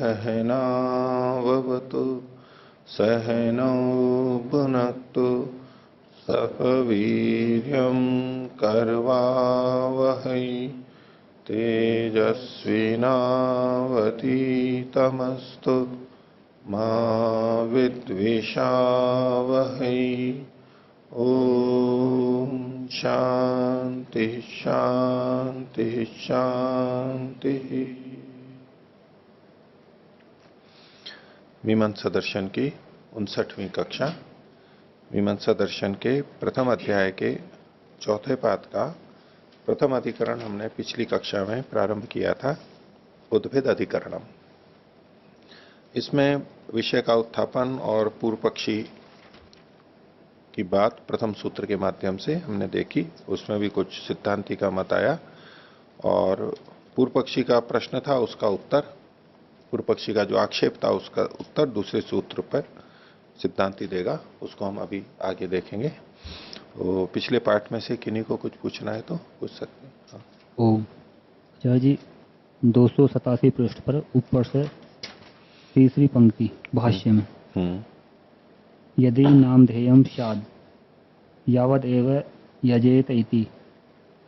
सहनाववतु सहनौ भुनक्तु सह वीर्यं करवावहै तेजस्विनावतीतमस्तु मा विद्विषावहै। ओम शांति शांति शांति। मीमांसा दर्शन की 59वीं कक्षा। मीमांसा दर्शन के प्रथम अध्याय के चौथे पाद का प्रथम अधिकरण हमने पिछली कक्षा में प्रारंभ किया था, उद्भिद अधिकरणम। इसमें विषय का उत्थापन और पूर्व पक्षी की बात प्रथम सूत्र के माध्यम से हमने देखी। उसमें भी कुछ सिद्धांति का मत आया और पूर्व पक्षी का प्रश्न था, उसका उत्तर, पूर्व पक्षी का जो आक्षेप था उसका उत्तर दूसरे सूत्र पर सिद्धांति देगा। उसको हम अभी आगे देखेंगे। तो पिछले पार्ट में से किन्हीं को कुछ पूछना है तो पूछ सकते हैं। हाँ। ओम आचार्य जी, 287 पृष्ठ पर ऊपर से तीसरी पंक्ति भाष्य में यदि नामधेयम स्याद यावद एव यजेत इति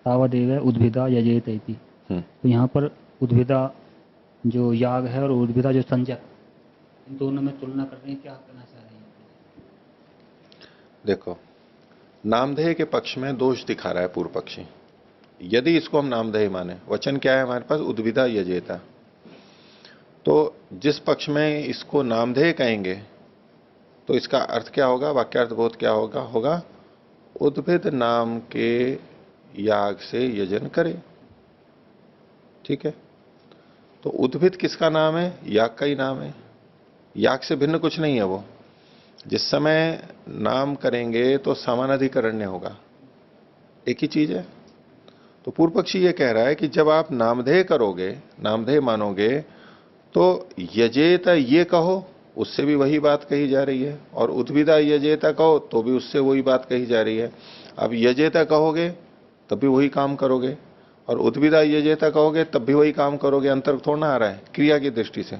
तावदेव उद्भिदा यजेत इति। तो यहाँ पर उद्भिदा जो याग है और उद्भिदा जो संज्ञक, इन दोनों में तुलना करने क्या करना चाह रहे हैं? देखो, नामधेय के पक्ष में दोष दिखा रहा है पूर्व पक्षी। यदि इसको हम नामधेय माने, वचन क्या है हमारे पास? उद्भिदा यजेता। तो जिस पक्ष में इसको नामधेय कहेंगे तो इसका अर्थ क्या होगा, वाक्यार्थ बोध क्या होगा? होगा उद्भिद नाम के याग से यजन करे। ठीक है, तो उद्भिद किसका नाम है? याग का ही नाम है। याग से भिन्न कुछ नहीं है वो। जिस समय नाम करेंगे तो समानाधिकरण्य होगा, एक ही चीज है। तो पूर्व पक्षी ये कह रहा है कि जब आप नामधेय करोगे, नामधेय मानोगे, तो यजेता ये कहो, उससे भी वही बात कही जा रही है, और उद्भिदा यजेता कहो तो भी उससे वही बात कही जा रही है। अब यजेता कहोगे तब भी वही काम करोगे, और उद्भिदा यजेता कहोगे तब भी वही काम करोगे। अंतर थोड़ा ना आ रहा है क्रिया की दृष्टि से।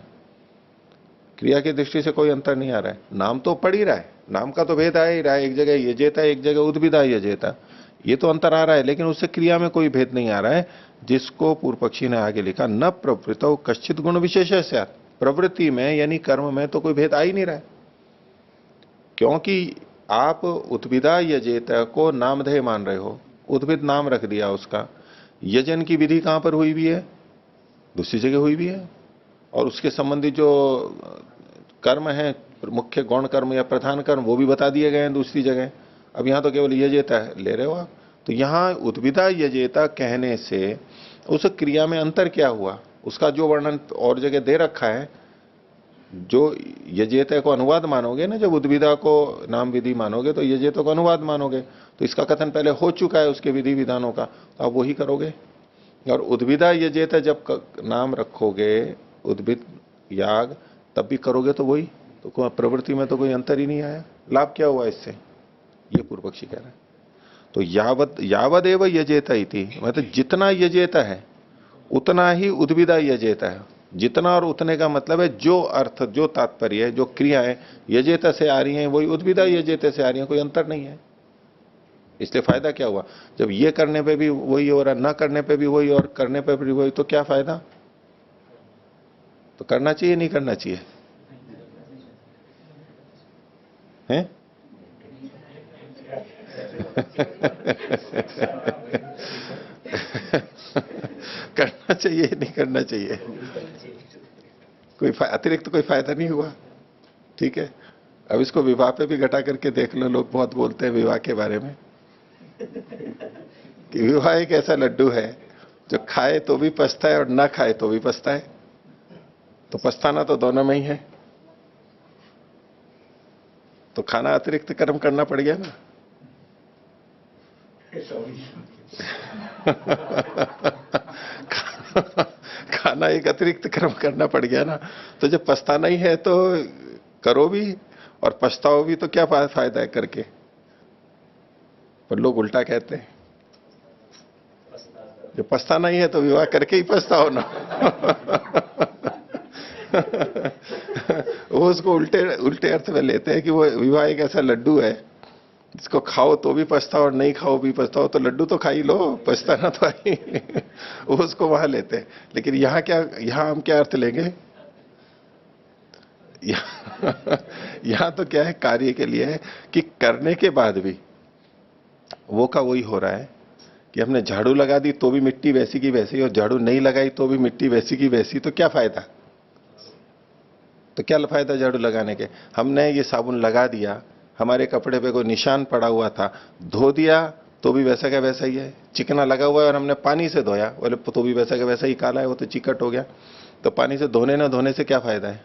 क्रिया की दृष्टि से कोई अंतर नहीं आ रहा है। नाम तो पड़ ही रहा है, नाम का तो भेद आ ही रहा है। एक जगह यजेता, एक जगह उद्भिदा यजेता, ये तो अंतर आ रहा है, लेकिन उससे क्रिया में कोई भेद नहीं आ रहा है। जिसको पूर्व पक्षी ने आगे लिखा, न प्रवृत्तो कश्चित गुण विशेष है। प्रवृत्ति में यानी कर्म में तो कोई भेद आ ही नहीं रहा है, क्योंकि आप उद्भिदा यजेता को नामधेय मान रहे हो, उद्भिद नाम रख दिया उसका। यजन की विधि कहां पर हुई भी है? दूसरी जगह हुई भी है। और उसके संबंधी जो कर्म है, मुख्य गौण कर्म या प्रधान कर्म, वो भी बता दिए गए हैं दूसरी जगह। अब यहां तो केवल यजेता ले रहे हो आप। तो यहां उद्भिदा यजेता कहने से उस क्रिया में अंतर क्या हुआ, उसका जो वर्णन और जगह दे रखा है। जो यजेता को अनुवाद मानोगे ना, जब उद्भिदा को नाम विधि मानोगे तो यजेता को अनुवाद मानोगे। तो इसका कथन पहले हो चुका है उसके विधि विधानों का, तो आप वही करोगे। और उद्भिदा यजेता जब नाम रखोगे, उद्भिद याग, तब भी करोगे तो वही। तो प्रवृत्ति में तो कोई अंतर ही नहीं आया। लाभ क्या हुआ इससे? ये पूर्व पक्षी कह रहा है। तो यावद एव यजेता इति, मतलब जितना यजेता है उतना ही उद्भिदा यजेता है। जितना और उतने का मतलब है जो अर्थ, जो तात्पर्य, जो क्रियाएं यजेता से आ रही हैं वही उद्भिदा यजेता से आ रही हैं, कोई अंतर नहीं है। इसलिए फायदा क्या हुआ? जब ये करने पे भी वही हो रहा, न करने पे भी वही और करने पे भी वही, तो क्या फायदा? तो करना चाहिए, नहीं करना चाहिए? हैं? करना चाहिए, नहीं करना चाहिए? कोई अतिरिक्त कोई फायदा नहीं हुआ। ठीक है, अब इसको विवाह पे भी घटा करके देख लो। लोग बहुत बोलते हैं विवाह के बारे में कि विवाह एक ऐसा लड्डू है जो खाए तो भी पछता है और ना खाए तो भी पछता है। तो पछताना तो दोनों में ही है। तो खाना अतिरिक्त कर्म करना पड़ गया ना। खाना एक अतिरिक्त कर्म करना पड़ गया ना। तो जब पछताना ही है तो करो भी और पछताओ भी, तो क्या फायदा है करके? पर लोग उल्टा कहते हैं, जब पछताना ही है तो विवाह करके ही पछताओ ना। वो उसको उल्टे उल्टे अर्थ में लेते हैं कि वो विवाह एक ऐसा लड्डू है जिसको खाओ तो भी पछताओ और नहीं खाओ भी पछताओ, तो लड्डू तो खा ही लो, पछताना तो आई। वो उसको वहां लेते हैं। लेकिन यहाँ क्या, यहाँ हम क्या अर्थ लेंगे? यहाँ तो क्या है, कार्य के लिए है कि करने के बाद भी वो का वही हो रहा है कि हमने झाड़ू लगा दी तो भी मिट्टी वैसी की वैसी, और झाड़ू नहीं लगाई तो भी मिट्टी वैसी की वैसी, तो क्या फायदा? तो क्या फायदा झाड़ू लगाने के? हमने ये साबुन लगा दिया, हमारे कपड़े पे कोई निशान पड़ा हुआ था, धो दिया तो भी वैसा का वैसा ही है। चिकना लगा हुआ है और हमने पानी से धोया, बोले तो भी वैसा का वैसा ही काला है, वो तो चिकट हो गया। तो पानी से धोने ना धोने से क्या फायदा है?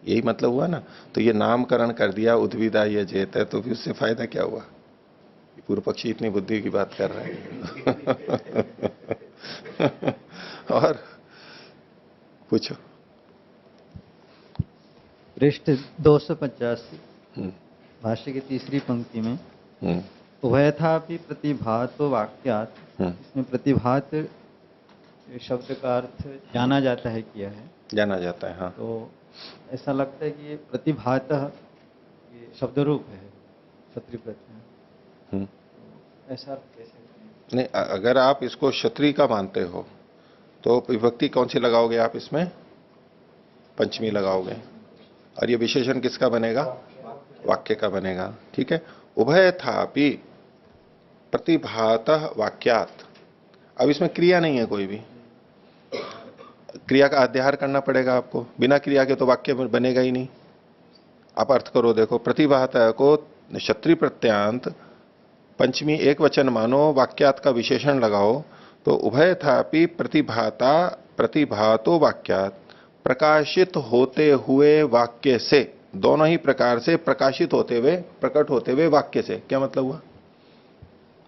यही मतलब हुआ ना। तो ये नामकरण कर दिया उद्भिदा ये जेत है, तो फिर उससे फायदा क्या हुआ? पूर्व पक्षी इतनी बुद्धि की बात कर रहे हैं। और पूछो। पृष्ठ 285 हम्म, भाष्य की तीसरी पंक्ति में हम्म, उभयथापि प्रतिभात वाक्यात, हम्म। इसमें प्रतिभात शब्द का अर्थ जाना जाता है किया है, जाना जाता है, हाँ। तो ऐसा लगता है कि ये प्रतिभात ये शब्द रूप है क्षत्रिय प्रत्यय, हम्म। तो ऐसा अर्थ कैसे करें? नहीं, अगर आप इसको क्षत्रिय का मानते हो तो विभक्ति कौन सी लगाओगे आप इसमें? पंचमी लगाओगे। और ये विशेषण किसका बनेगा? वाक्य का बनेगा, ठीक है। उभय थापि प्रतिभातः वाक्यात। अब इसमें क्रिया नहीं है कोई भी, क्रिया का अध्याहार करना पड़ेगा आपको, बिना क्रिया के तो वाक्य बनेगा ही नहीं। आप अर्थ करो, देखो, प्रतिभातः को क्षत्रिय प्रत्यांत पंचमी एक वचन मानो, वाक्यात का विशेषण लगाओ, तो उभय थापि प्रतिभाता प्रतिभातो वाक्यात, प्रकाशित होते हुए वाक्य से, दोनों ही प्रकार से प्रकाशित होते हुए, प्रकट होते हुए वाक्य से, क्या मतलब हुआ?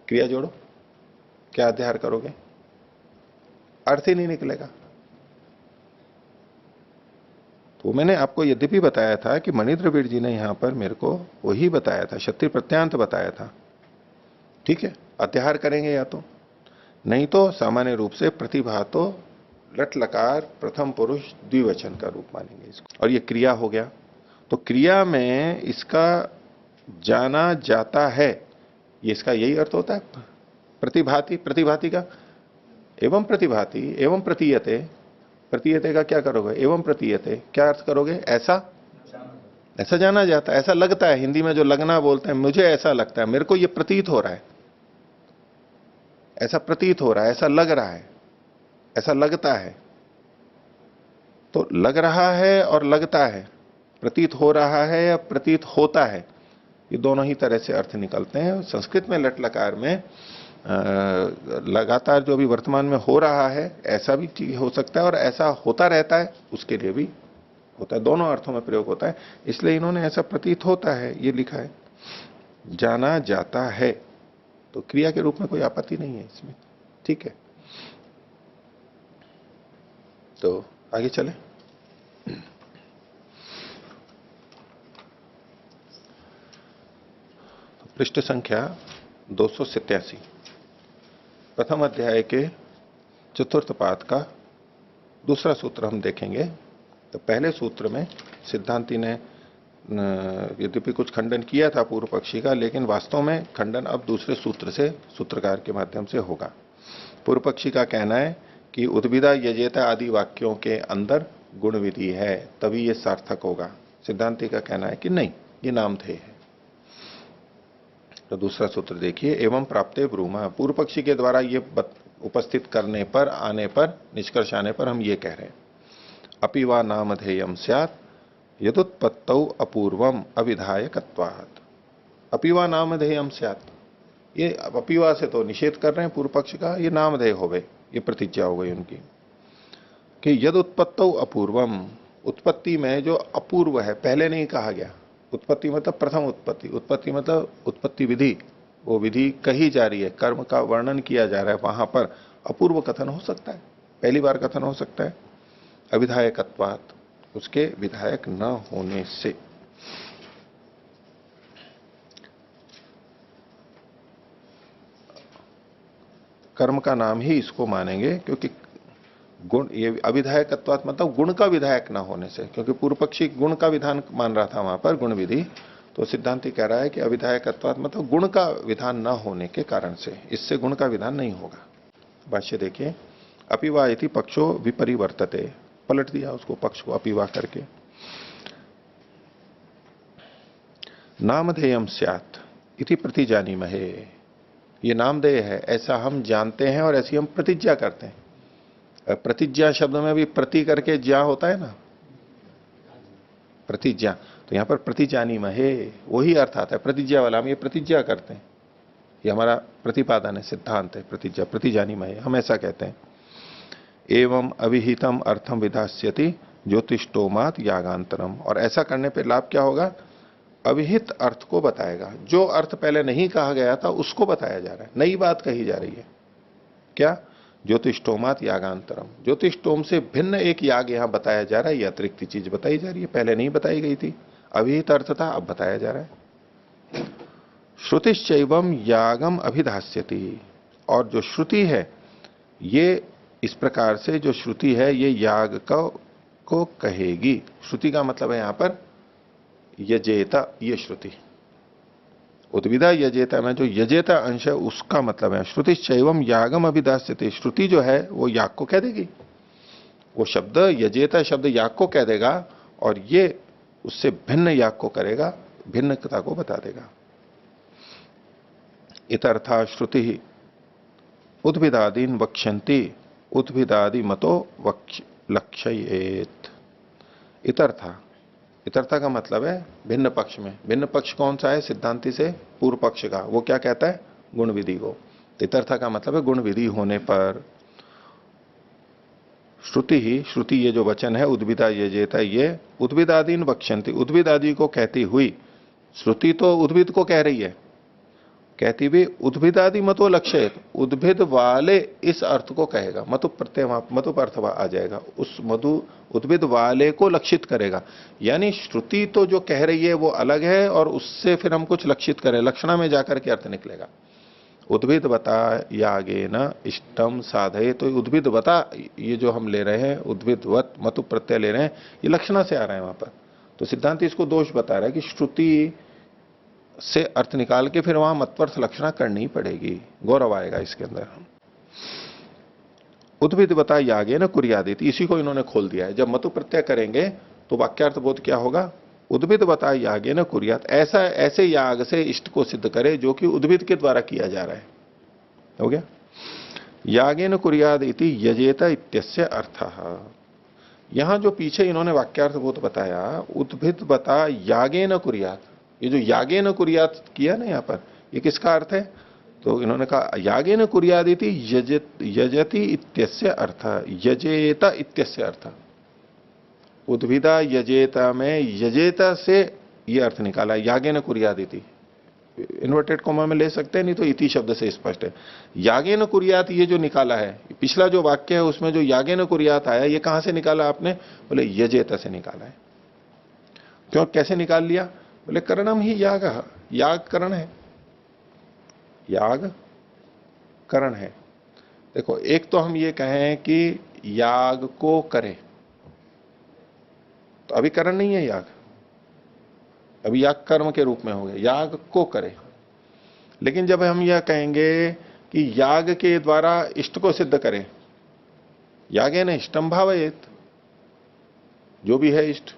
क्रिया जोड़ो, क्या अध्याहार करोगे? अर्थ ही नहीं निकलेगा। तो मैंने आपको यद्यपि बताया था कि मणिद्रविड़ जी ने यहां पर मेरे को वही बताया था, क्षत्रिय प्रत्यांत बताया था, ठीक है। अध्याहार करेंगे या तो, नहीं तो सामान्य रूप से प्रतिभा तो लट लकार प्रथम पुरुष द्विवचन का रूप मानेंगे इसको, और ये क्रिया हो गया। तो क्रिया में इसका जाना जाता है, ये इसका यही अर्थ होता है। प्रतिभाति, प्रतिभाति का एवं प्रतिभाति एवं प्रतीयते, प्रतीयते का क्या करोगे? एवं प्रतीयते, क्या अर्थ करोगे? ऐसा, ऐसा जाना जाता है, ऐसा लगता है। हिंदी में जो लगना बोलते हैं, मुझे ऐसा लगता है, मेरे को ये प्रतीत हो रहा है, ऐसा प्रतीत हो रहा है, ऐसा लग रहा है, ऐसा लगता है। तो लग रहा है और लगता है, प्रतीत हो रहा है या प्रतीत होता है, ये दोनों ही तरह से अर्थ निकलते हैं। संस्कृत में लट लकार में लगातार जो भी वर्तमान में हो रहा है, ऐसा भी हो सकता है और ऐसा होता रहता है, उसके लिए भी होता है, दोनों अर्थों में प्रयोग होता है। इसलिए इन्होंने ऐसा प्रतीत होता है ये लिखा है, जाना जाता है, तो क्रिया के रूप में कोई आपत्ति नहीं है इसमें, ठीक है। तो आगे चले। पृष्ठ संख्या 287, प्रथम अध्याय के चतुर्थ पाद का दूसरा सूत्र हम देखेंगे। तो पहले सूत्र में सिद्धांति ने यद्यपि कुछ खंडन किया था पूर्व पक्षी का, लेकिन वास्तव में खंडन अब दूसरे सूत्र से, सूत्रकार के माध्यम से होगा। पूर्व पक्षी का कहना है कि उद्भिदा यजेता आदि वाक्यों के अंदर गुण विधि है, तभी ये सार्थक होगा। सिद्धांति का कहना है कि नहीं, ये नामधेय है। तो दूसरा सूत्र देखिए, एवं प्राप्ते ब्रूमा, पूर्व पक्षी के द्वारा ये उपस्थित करने पर, आने पर, निष्कर्ष आने पर हम ये कह रहे हैं, अपि वा नामधेयम स्यात् यदुत्पत्तौ अपूर्वम अविधायकत्वात्। अपि वा नामधेयम स्यात्, ये अपिवा से तो निषेध कर रहे हैं पूर्व पक्ष का, ये नामधेय हो गए, ये प्रतिज्ञा हो गई उनकी कि यद उत्पत्तौ अपूर्वम, उत्पत्ति में जो अपूर्व है, पहले नहीं कहा गया। उत्पत्ति मतलब प्रथम उत्पत्ति, उत्पत्ति मतलब उत्पत्ति विधि, वो विधि कही जा रही है, कर्म का वर्णन किया जा रहा है, वहां पर अपूर्व कथन हो सकता है, पहली बार कथन हो सकता है। अविधायकत्वात्, उसके विधायक न होने से। कर्म का नाम ही इसको मानेंगे, क्योंकि गुण, ये अविधायकत्वात् मतलब गुण का विधायक ना होने से, क्योंकि पूर्व पक्षी गुण का विधान मान रहा था वहां पर, गुण विधि, तो सिद्धांति कह रहा है कि अविधायकत्वात् मतलब गुण का विधान न होने के कारण से, इससे गुण का विधान नहीं होगा। भाष्य देखिए, अपिवा इति पक्षो विपरिवर्तते, पलट दिया उसको पक्ष को अपिवा करके। नामधेयम स्यात् इति प्रतिजानीमहे, ये नामधेय है ऐसा हम जानते हैं और ऐसी हम प्रतिज्ञा करते हैं। प्रतिज्ञा शब्द में भी प्रति करके ज्या होता है ना, प्रतिज्ञा, तो यहां पर प्रतिजानीमहे वही अर्थ आता है प्रतिज्ञा वाला, हम ये प्रतिज्ञा करते हैं, ये हमारा प्रतिपादन है, सिद्धांत है, प्रतिज्ञा, प्रतिजानीमहे, हम ऐसा कहते हैं। एवं अविहितम अर्थम विधास्यति ज्योतिष्टोमात यागांतरम, और ऐसा करने पर लाभ क्या होगा, अविहित अर्थ को बताएगा, जो अर्थ पहले नहीं कहा गया था उसको बताया जा रहा है, नई बात कही जा रही है। क्या, ज्योतिष्टोमात यागांतरम, ज्योतिष्टोम से भिन्न एक याग यहां बताया जा रहा है, ये अतिरिक्त चीज बताई जा रही है, पहले नहीं बताई गई थी, अविहित अर्थ था, अब बताया जा रहा है। श्रुतिश्चैवम यागम अभिधास्यति, और जो श्रुति है ये इस प्रकार से, जो श्रुति है ये याग को कहेगी। श्रुति का मतलब है यहां पर यजेता, ये श्रुति, उद्विदा यजेता में जो यजेता अंश है उसका मतलब है। श्रुतिश्चैवम यागम अभिधास्यते, श्रुति जो है वो याग को कह देगी, वो शब्द यजेता शब्द याग को कह देगा, और ये उससे भिन्न याग को करेगा, भिन्नता को बता देगा। इतर्था श्रुति उद्भिदादीन वक्ष्यन्ति उद्भिदादि मतो लक्ष्येत। इतर्था, इतर्था का मतलब है भिन्न पक्ष में, भिन्न पक्ष कौन सा है, सिद्धांति से पूर्व पक्ष का, वो क्या कहता है, गुण विधि को। इतर्था का मतलब है गुण विधि होने पर श्रुति ही, श्रुति ये जो वचन है उद्भिदा यजेता, ये उद्भिदादीन वक्ष्यन्ति, उद्भिद आदि को कहती हुई, श्रुति तो उद्भिद को कह रही है, कहती हुई उद्भिदादि मतो लक्ष्य, उद्भिद वाले इस अर्थ को कहेगा, मतु प्रत्यय वहां मतु पर अर्थ आ जाएगा, उस मधु उद्भिद वाले को लक्षित करेगा। यानी श्रुति तो जो कह रही है वो अलग है, और उससे फिर हम कुछ लक्षित करें, लक्षणा में जाकर के अर्थ निकलेगा। उद्भिद बता यागे न इष्टम साधे, तो उद्भिद बता ये जो हम ले रहे हैं, उद्भिदवत मतु प्रत्यय ले रहे हैं, ये लक्षणा से आ रहा है वहां पर। तो सिद्धांत इसको दोष बता रहा है कि श्रुति से अर्थ निकाल के फिर वहां मतवर्थ लक्षणा करनी पड़ेगी, गौरव आएगा इसके अंदर। उद्भिद बता यागे न कुर्यादित, इसी को इन्होंने खोल दिया है। जब मतु प्रत्यय करेंगे तो वाक्यार्थ बोध क्या होगा, उद्भिद बता यागे न कुर्यात, ऐसा ऐसे याग से इष्ट को सिद्ध करे जो कि उद्भिद के द्वारा किया जा रहा है। हो गया, यागे न कुर्याद इति यजेता इत्यस्य अर्थः। यहां जो पीछे इन्होंने वाक्यार्थ बोध बताया, उद्भिद बता यागे न कुर्यात, ये जो यागे न कुर्यात किया ना यहां पर, ये किसका अर्थ है, तो इन्होंने कहा यागे न कुर्याद इति यजति इत्यस्य अर्थ, यजेता इत्यस्य अर्थ। उद्भिदा यजेता में यजेता से ये अर्थ निकाला, यागे न कुर्याद इति, इन्वर्टेड कोमा में ले सकते हैं, नहीं तो इति शब्द से स्पष्ट है। यागे न कुर्यात ये जो निकाला है, पिछला जो वाक्य है उसमें जो यागे न कुर्यात आया, ये कहां से निकाला आपने, बोले यजेता से निकाला है। क्यों, कैसे निकाल लिया, बोले करणम ही याग, याग करण है, याग करण है। देखो, एक तो हम ये कहें कि याग को करे, तो अभी करण नहीं है याग, अभी याग कर्म के रूप में हो गया, याग को करे। लेकिन जब हम यह कहेंगे कि याग के द्वारा इष्ट को सिद्ध करे, यागे न इष्टम भावयेत, जो भी है इष्ट,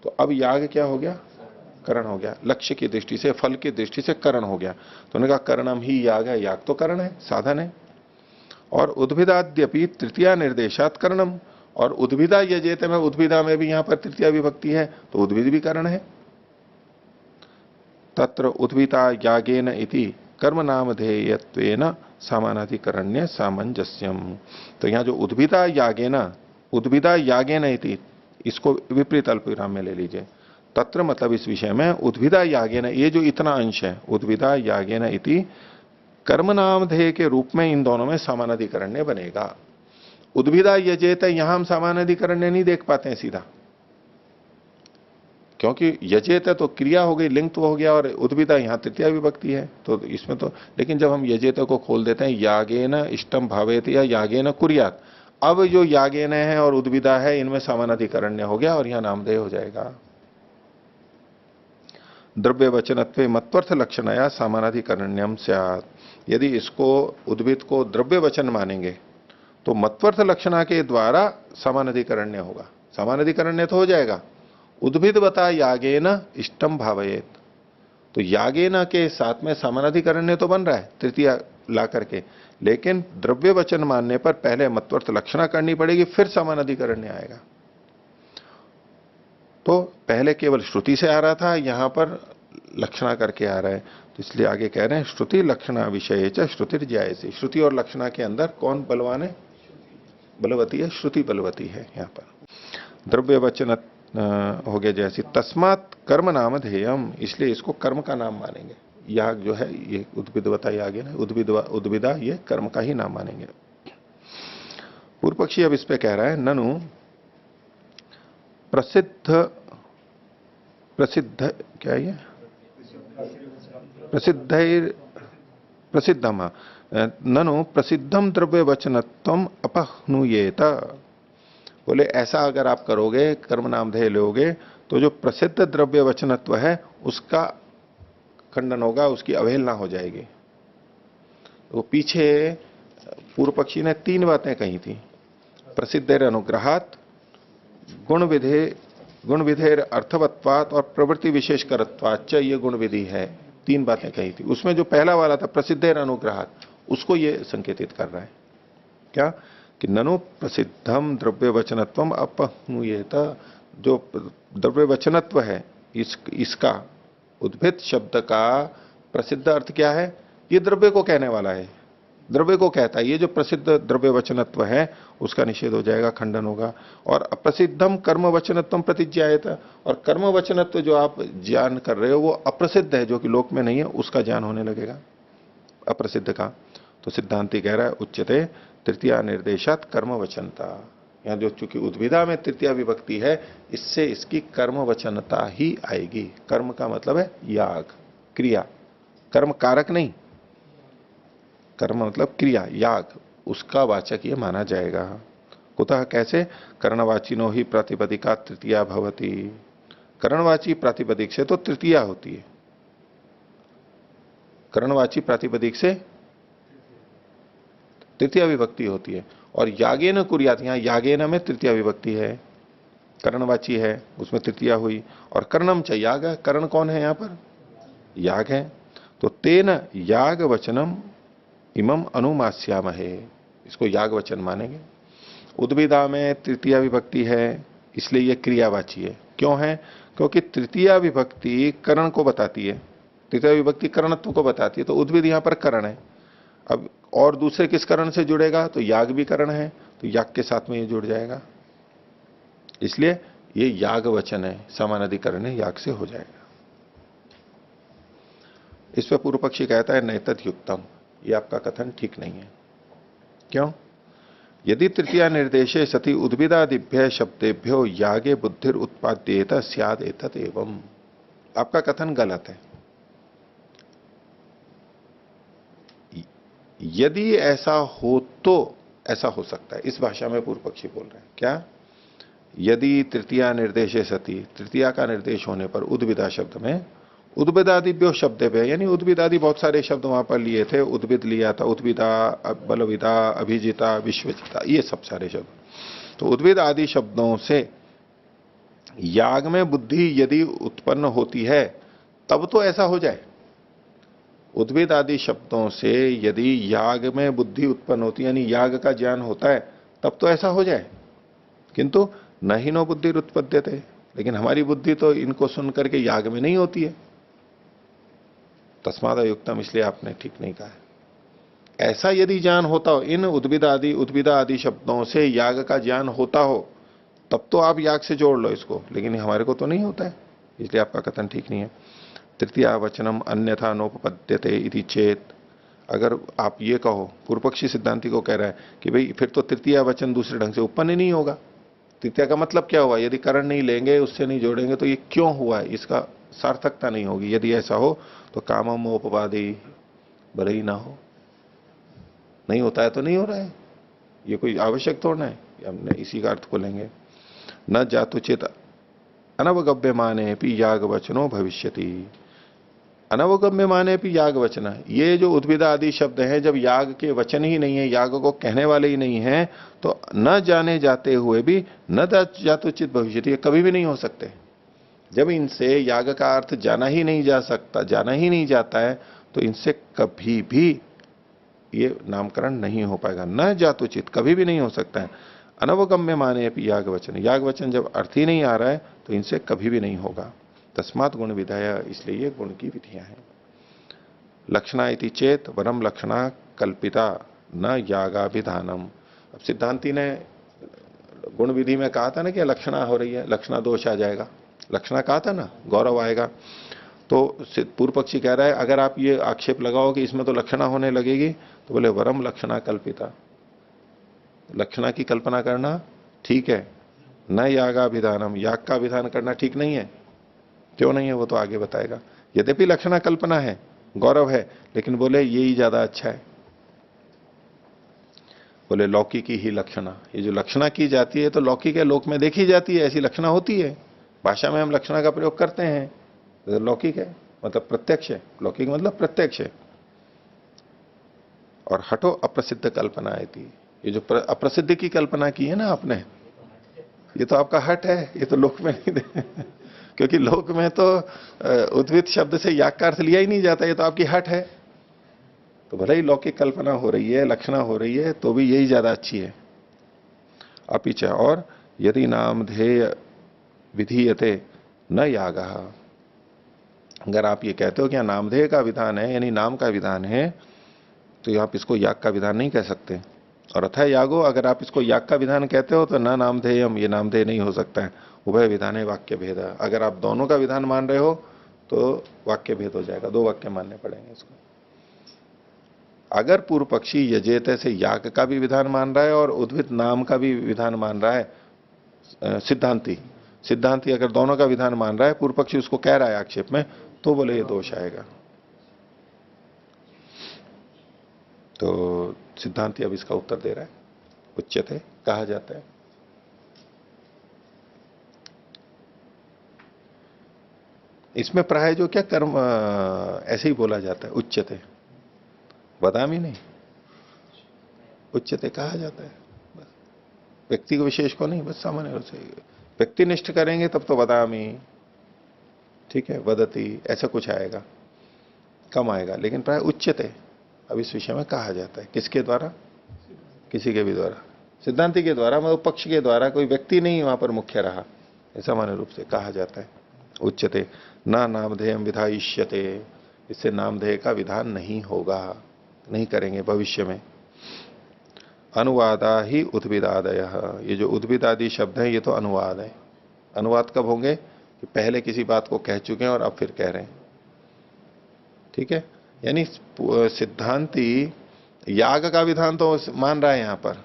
तो अब याग क्या हो गया, करण हो गया, लक्ष्य की दृष्टि से, फल की दृष्टि से करण हो गया। तो उन्होंने कहा करणम ही याग है, याग तो करण है, साधन है। और उद्भिदाद्यपि तृतीया निर्देशात करणम, और उद्भिदा यजेत में, उद्भिदा में भी यहां पर तृतीया विभक्ति है, तो उद्भिद भी करण है। तत्र उद्भिता यागेन इति कर्म नामधेयत्वेन सामानाधिकरण्य सामंजस्यम। तो यहां जो उद्भिदा यागेन इति, इसको विपरीत अल्पविराम में ले लीजिए। तत्र मतलब इस विषय में उद्भिदा यागेन, ये जो इतना अंश है, उद्भिदा यागेन इति कर्म नामधेय के रूप में इन दोनों में सामानाधिकरण्य बनेगा। उद्भिदा यजेत, यहां हम सामानाधिकरण्य नहीं देख पाते हैं सीधा, क्योंकि यजेत तो क्रिया हो गई, लिंग तो हो गया, और उद्भिदा यहां तृतीया विभक्ति है, तो इसमें तो, लेकिन जब हम यजेत को खोल देते हैं यागेन इष्टम भावेत या यागेन कुर्यात, अब जो यागेन है और उद्भिदा है इनमें समानाधिकरण्य हो गया और यहां नामधेय हो जाएगा। द्रव्य वचनत्वे मत्वर्थ लक्षणया समानाधिकरण्यम स्यात्। यदि इसको उद्भिद को द्रव्य वचन मानेंगे तो मत्वर्थ लक्षणा के द्वारा समानाधिकरण्य होगा। समानाधिकरण्य तो हो जाएगा। उद्भिदवता यागेन इष्टम भावयेत, तो यागेन के साथ में समानाधिकरण्य तो बन रहा है तृतीया ला करके, लेकिन द्रव्य वचन मानने पर पहले मत्वर्थ लक्षणा करनी पड़ेगी, फिर समानाधिकरण्य आएगा। तो पहले केवल श्रुति से आ रहा था, यहां पर लक्षणा करके आ रहा है। तो इसलिए आगे कह रहे हैं श्रुति लक्षणा विषय च श्रुति जायसी। श्रुति और लक्षणा के अंदर कौन बलवान है? बलवती है, श्रुति बलवती है। यहां पर द्रव्य वचन हो गया जैसी। तस्मात् कर्म नाम ध्येयम, इसलिए इसको कर्म का नाम मानेंगे। याग जो है ये उद्भिदवता याग है, उद्भिदा ये कर्म का ही नाम मानेंगे। पूर्व पक्षी अब इस पे कह रहा है ननु प्रसिद्ध क्या ये प्रसिद्धम ननु प्रसिद्धम द्रव्य वचनत्वम अपहनुयेत। बोले ऐसा अगर आप करोगे, कर्म नामधेय लोगे, तो जो प्रसिद्ध द्रव्य वचनत्व है उसका खंडन होगा, उसकी अवहेलना हो जाएगी। तो पीछे पूर्व पक्षी ने 3 बातें कही थी। प्रसिद्धेर अनुग्रहात, गुण विधेर अर्थवत्वात और प्रवृत्ति विशेष करत्वाच, ये गुण विधि है। 3 बातें कही थी। उसमें जो पहला वाला था प्रसिद्धेर अनुग्रहात, उसको ये संकेतित कर रहा है क्या कि ननु प्रसिद्धम द्रव्य वचनत्वम अपहनुयेत। जो द्रव्य वचनत्व है इसका उद्भिद शब्द का प्रसिद्ध अर्थ क्या है? ये द्रव्य को कहने वाला है, द्रव्य को कहता है। ये जो प्रसिद्ध द्रव्य वचनत्व है उसका निषेध हो जाएगा, खंडन होगा। और अप्रसिद्धम कर्म वचनत्वम प्रतिज्ञायत, और कर्म वचनत्व जो आप ज्ञान कर रहे हो वो अप्रसिद्ध है, जो कि लोक में नहीं है, उसका ज्ञान होने लगेगा अप्रसिद्ध का। तो सिद्धांति कह रहा है उच्चते तृतीया निर्देशात कर्म वचनता। यहां जो चूंकि उद्भिदा में तृतीया विभक्ति है, इससे इसकी कर्म वचनता ही आएगी। कर्म का मतलब है याग, क्रिया, कर्म कारक नहीं, कर्म मतलब क्रिया, याग, उसका वाचक ये माना जाएगा। कुतः कैसे? कर्णवाचिनो ही प्रातिपदिका तृतीया भवती। कर्णवाची प्रातिपदिक से तो तृतीया होती है, कर्णवाची प्रातिपदिक से तृतीया विभक्ति होती है। और यागेन कुर्यात, यहां यागेन में तृतीया विभक्ति है, कर्णवाची है, उसमें तृतीया हुई। और कर्णम च याग, कर्ण कौन है यहां पर? याग है। तो तेन याग वचनम इमम अनुमास्यामहे, इसको याग वचन मानेंगे। उद्भिदा में तृतीया विभक्ति है, इसलिए यह क्रियावाची है। क्यों है? क्योंकि तृतीया विभक्ति करण को बताती है, तृतीया विभक्ति करणत्व को बताती है। तो उद्भिद यहां पर करण है। अब और दूसरे किस करण से जुड़ेगा? तो याग भी करण है, तो याग के साथ में ये जुड़ जाएगा, इसलिए ये याग वचन है, समानाधिकरण है, याग से हो जाएगा। इस पर पूर्व पक्षी कहता है नैतद युक्तम, ये आपका कथन ठीक नहीं है। क्यों? यदि तृतीया निर्देशे सति उद्भिदादिभ्य शब्देभ्यो यागे बुद्धिर उत्पाद्येत स्याद एतत् एवं। आपका कथन गलत है। यदि ऐसा हो तो ऐसा हो सकता है, इस भाषा में पूर्व पक्षी बोल रहे हैं। क्या? यदि तृतीया निर्देशे सति, तृतीया का निर्देश होने पर उद्भिदा शब्द में उद्भिदादिभ्यो शब्द पे, यानी उद्भिदादि बहुत सारे शब्द वहां पर लिए थे, उद्भिद लिया था, उद्भिदा, बलविदा, अभिजिता, विश्वजिता, ये सब सारे शब्द। तो उद्भिद आदि शब्दों से याग में बुद्धि यदि उत्पन्न होती है तब तो ऐसा हो जाए। उद्भिद आदि शब्दों से यदि याग में बुद्धि उत्पन्न होती है, यानी याग का ज्ञान होता है, तब तो ऐसा हो जाए। किंतु न ही नो बुद्धि उत्पद्यते, लेकिन हमारी बुद्धि तो इनको सुन करके याग में नहीं होती है। तस्माद युक्तम, इसलिए आपने ठीक नहीं कहा है। ऐसा यदि ज्ञान होता हो, इन उद्भिदा आदि शब्दों से याग का ज्ञान होता हो, तब तो आप याग से जोड़ लो इसको, लेकिन हमारे को तो नहीं होता है, इसलिए आपका कथन ठीक नहीं है। तृतीया वचनम अन्यथा नोपपद्यते इति चेत, अगर आप ये कहो, पूर्व पक्षी सिद्धांति को कह रहा है कि भाई फिर तो तृतीया वचन दूसरे ढंग से उत्पन्न ही नहीं होगा। तृतीया का मतलब क्या हुआ? यदि करण नहीं लेंगे, उससे नहीं जोड़ेंगे, तो ये क्यों हुआ है, इसका सार्थकता नहीं होगी। यदि ऐसा हो तो कामम उपवादी भले ही ना हो, नहीं होता है तो नहीं हो रहा है, ये कोई आवश्यक थोड़ा है, हमने इसी का अर्थ को लेंगे। न जातुचित अनवगम्य माने भी याग वचनो भविष्यति। अनवगम्य माने भी याग वचन, ये जो उद्भिदा आदि शब्द हैं, जब याग के वचन ही नहीं है, याग को कहने वाले ही नहीं है, तो न जाने जाते हुए भी न जातुचित भविष्यति, ये कभी भी नहीं हो सकते। जब इनसे याग का अर्थ जाना ही नहीं जा सकता, जाना ही नहीं जाता है, तो इनसे कभी भी ये नामकरण नहीं हो पाएगा। न जातुचित, कभी भी नहीं हो सकता है। अनवगम्य माने भी याग वचन, याग वचन जब अर्थ ही नहीं आ रहा है, तो इनसे कभी भी नहीं होगा। तस्मात् गुण विधय, इसलिए ये गुण की विधियां हैं। लक्षणा इति चेत वरम लक्षणा कल्पिता न यागाभिधानम। अब सिद्धांति ने गुण विधि में कहा था ना कि लक्षणा हो रही है, लक्षणा दोष आ जाएगा, लक्षणा कहा था ना, गौरव आएगा। तो पूर्व पक्षी कह रहा है अगर आप ये आक्षेप लगाओ कि इसमें तो लक्षणा होने लगेगी, तो बोले वरम लक्षणा कल्पिता, लक्षणा की कल्पना करना ठीक है, न यागाभिधानम, याग का विधान करना ठीक नहीं है। क्यों नहीं है वो तो आगे बताएगा। यद्यपि लक्षणा कल्पना है, गौरव है, लेकिन बोले यही ज्यादा अच्छा है। बोले लौकिक की ही लक्षणा, ये जो लक्षणा की जाती है तो लौकिक है, लोक में देखी जाती है, ऐसी लक्षणा होती है। भाषा में हम लक्षणा का प्रयोग करते हैं, तो लौकिक है मतलब प्रत्यक्ष है, लौकिक मतलब प्रत्यक्ष है। और हटो अप्रसिद्ध कल्पना आई थी, ये जो अप्रसिद्ध की कल्पना की है ना आपने, ये तो आपका हट है, ये तो लोक में नहीं दे क्योंकि लोक में तो उद्भिद शब्द से याग का अर्थ लिया ही नहीं जाता, ये तो आपकी हट है। तो भले ही लौकिक कल्पना हो रही है, लक्षणा हो रही है, तो भी यही ज्यादा अच्छी है। अपिचा और यदि नामधेय विधीयते न याग, अगर आप ये कहते हो कि नामधेय का विधान है, यानी नाम का विधान है, तो आप इसको याग का विधान नहीं कह सकते। और अथा यागो, अगर आप इसको याग का विधान कहते हो तो न नामधेयम, ये नामधेय नहीं हो सकता है। उभय विधान है वाक्य भेद, अगर आप दोनों का विधान मान रहे हो तो वाक्य भेद हो जाएगा, दो वाक्य मानने पड़ेंगे इसको। अगर पूर्व पक्षी यजेते से याग का भी विधान मान रहा है और उद्भिद नाम का भी विधान मान रहा है, सिद्धांति अगर दोनों का विधान मान रहा है, पूर्व पक्षी उसको कह रहा है आक्षेप में, तो बोले ये दोष आएगा। तो सिद्धांति अब इसका उत्तर दे रहा है, उच्यते कहा जाता है। इसमें प्राय जो क्या कर्म ऐसे ही बोला जाता है, उच्यते, वदामी नहीं, उच्यते कहा जाता है, बस व्यक्ति को विशेष को नहीं, बस सामान्य रूप से व्यक्तिनिष्ठ करेंगे तब तो वदामी, ठीक है, वदती ऐसा कुछ आएगा, कम आएगा, लेकिन प्राय उच्यते अब इस विषय में कहा जाता है। किसके द्वारा? किसी के भी द्वारा, सिद्धांति के द्वारा, मतलब पक्ष के द्वारा, कोई व्यक्ति नहीं वहां पर मुख्य रहा, ऐसा सामान्य रूप से कहा जाता है। उच्यते ना नामधेयम विधायिष्यते, इससे नामधेय का विधान नहीं होगा, नहीं करेंगे भविष्य में। अनुवादा ही उद्भिदादय, ये जो उद्भिद आदि शब्द हैं ये तो अनुवाद है। अनुवाद कब होंगे? कि पहले किसी बात को कह चुके हैं और अब फिर कह रहे हैं, ठीक है। यानी सिद्धांति याग का विधान तो मान रहा है, यहां पर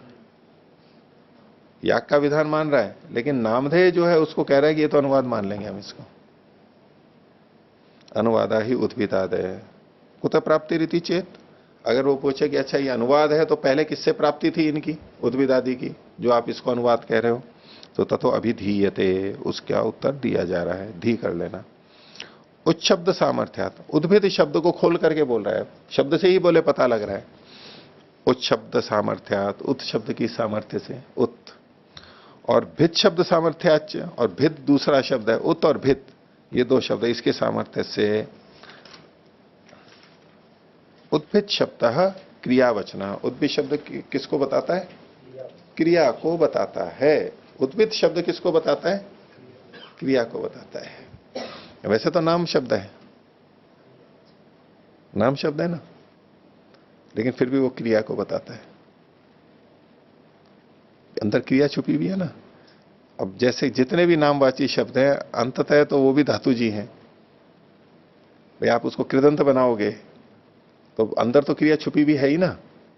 याग का विधान मान रहा है, लेकिन नामधेय जो है उसको कह रहा है कि ये तो अनुवाद मान लेंगे हम इसको। अनुवादा ही उद्भिदादय कुत प्राप्ति रीति चेत, अगर वो पूछे कि अच्छा ये अनुवाद है तो पहले किससे प्राप्ति थी इनकी, उद्भिद आदि की, जो आप इसको अनुवाद कह रहे हो, तो तथो अभिधीयते, उसका उत्तर दिया जा रहा है, धी कर लेना। उच्च शब्द सामर्थ्यात, उद्भिद शब्द को खोल करके बोल रहा है, शब्द से ही बोले पता लग रहा है। उच्च शब्द सामर्थ्यात, उत शब्द की सामर्थ्य से, उत, और भिद शब्द सामर्थ्याच, और भिद दूसरा शब्द है, उत और भिद ये दो शब्द, इसके सामर्थ्य से। उद्भिद शब्द क्रियावचना, उद्भिद शब्द किसको बताता है? क्रिया को बताता है। उद्भिद शब्द किसको बताता है? क्रिया को बताता है। वैसे तो नाम शब्द है, नाम शब्द है ना, लेकिन फिर भी वो क्रिया को बताता है, अंदर क्रिया छुपी हुई है ना। अब जैसे जितने भी नामवाची शब्द हैं अंततः तो वो भी धातु जी हैं, भाई आप उसको कृदंत बनाओगे तो अंदर तो क्रिया छुपी भी है ही ना।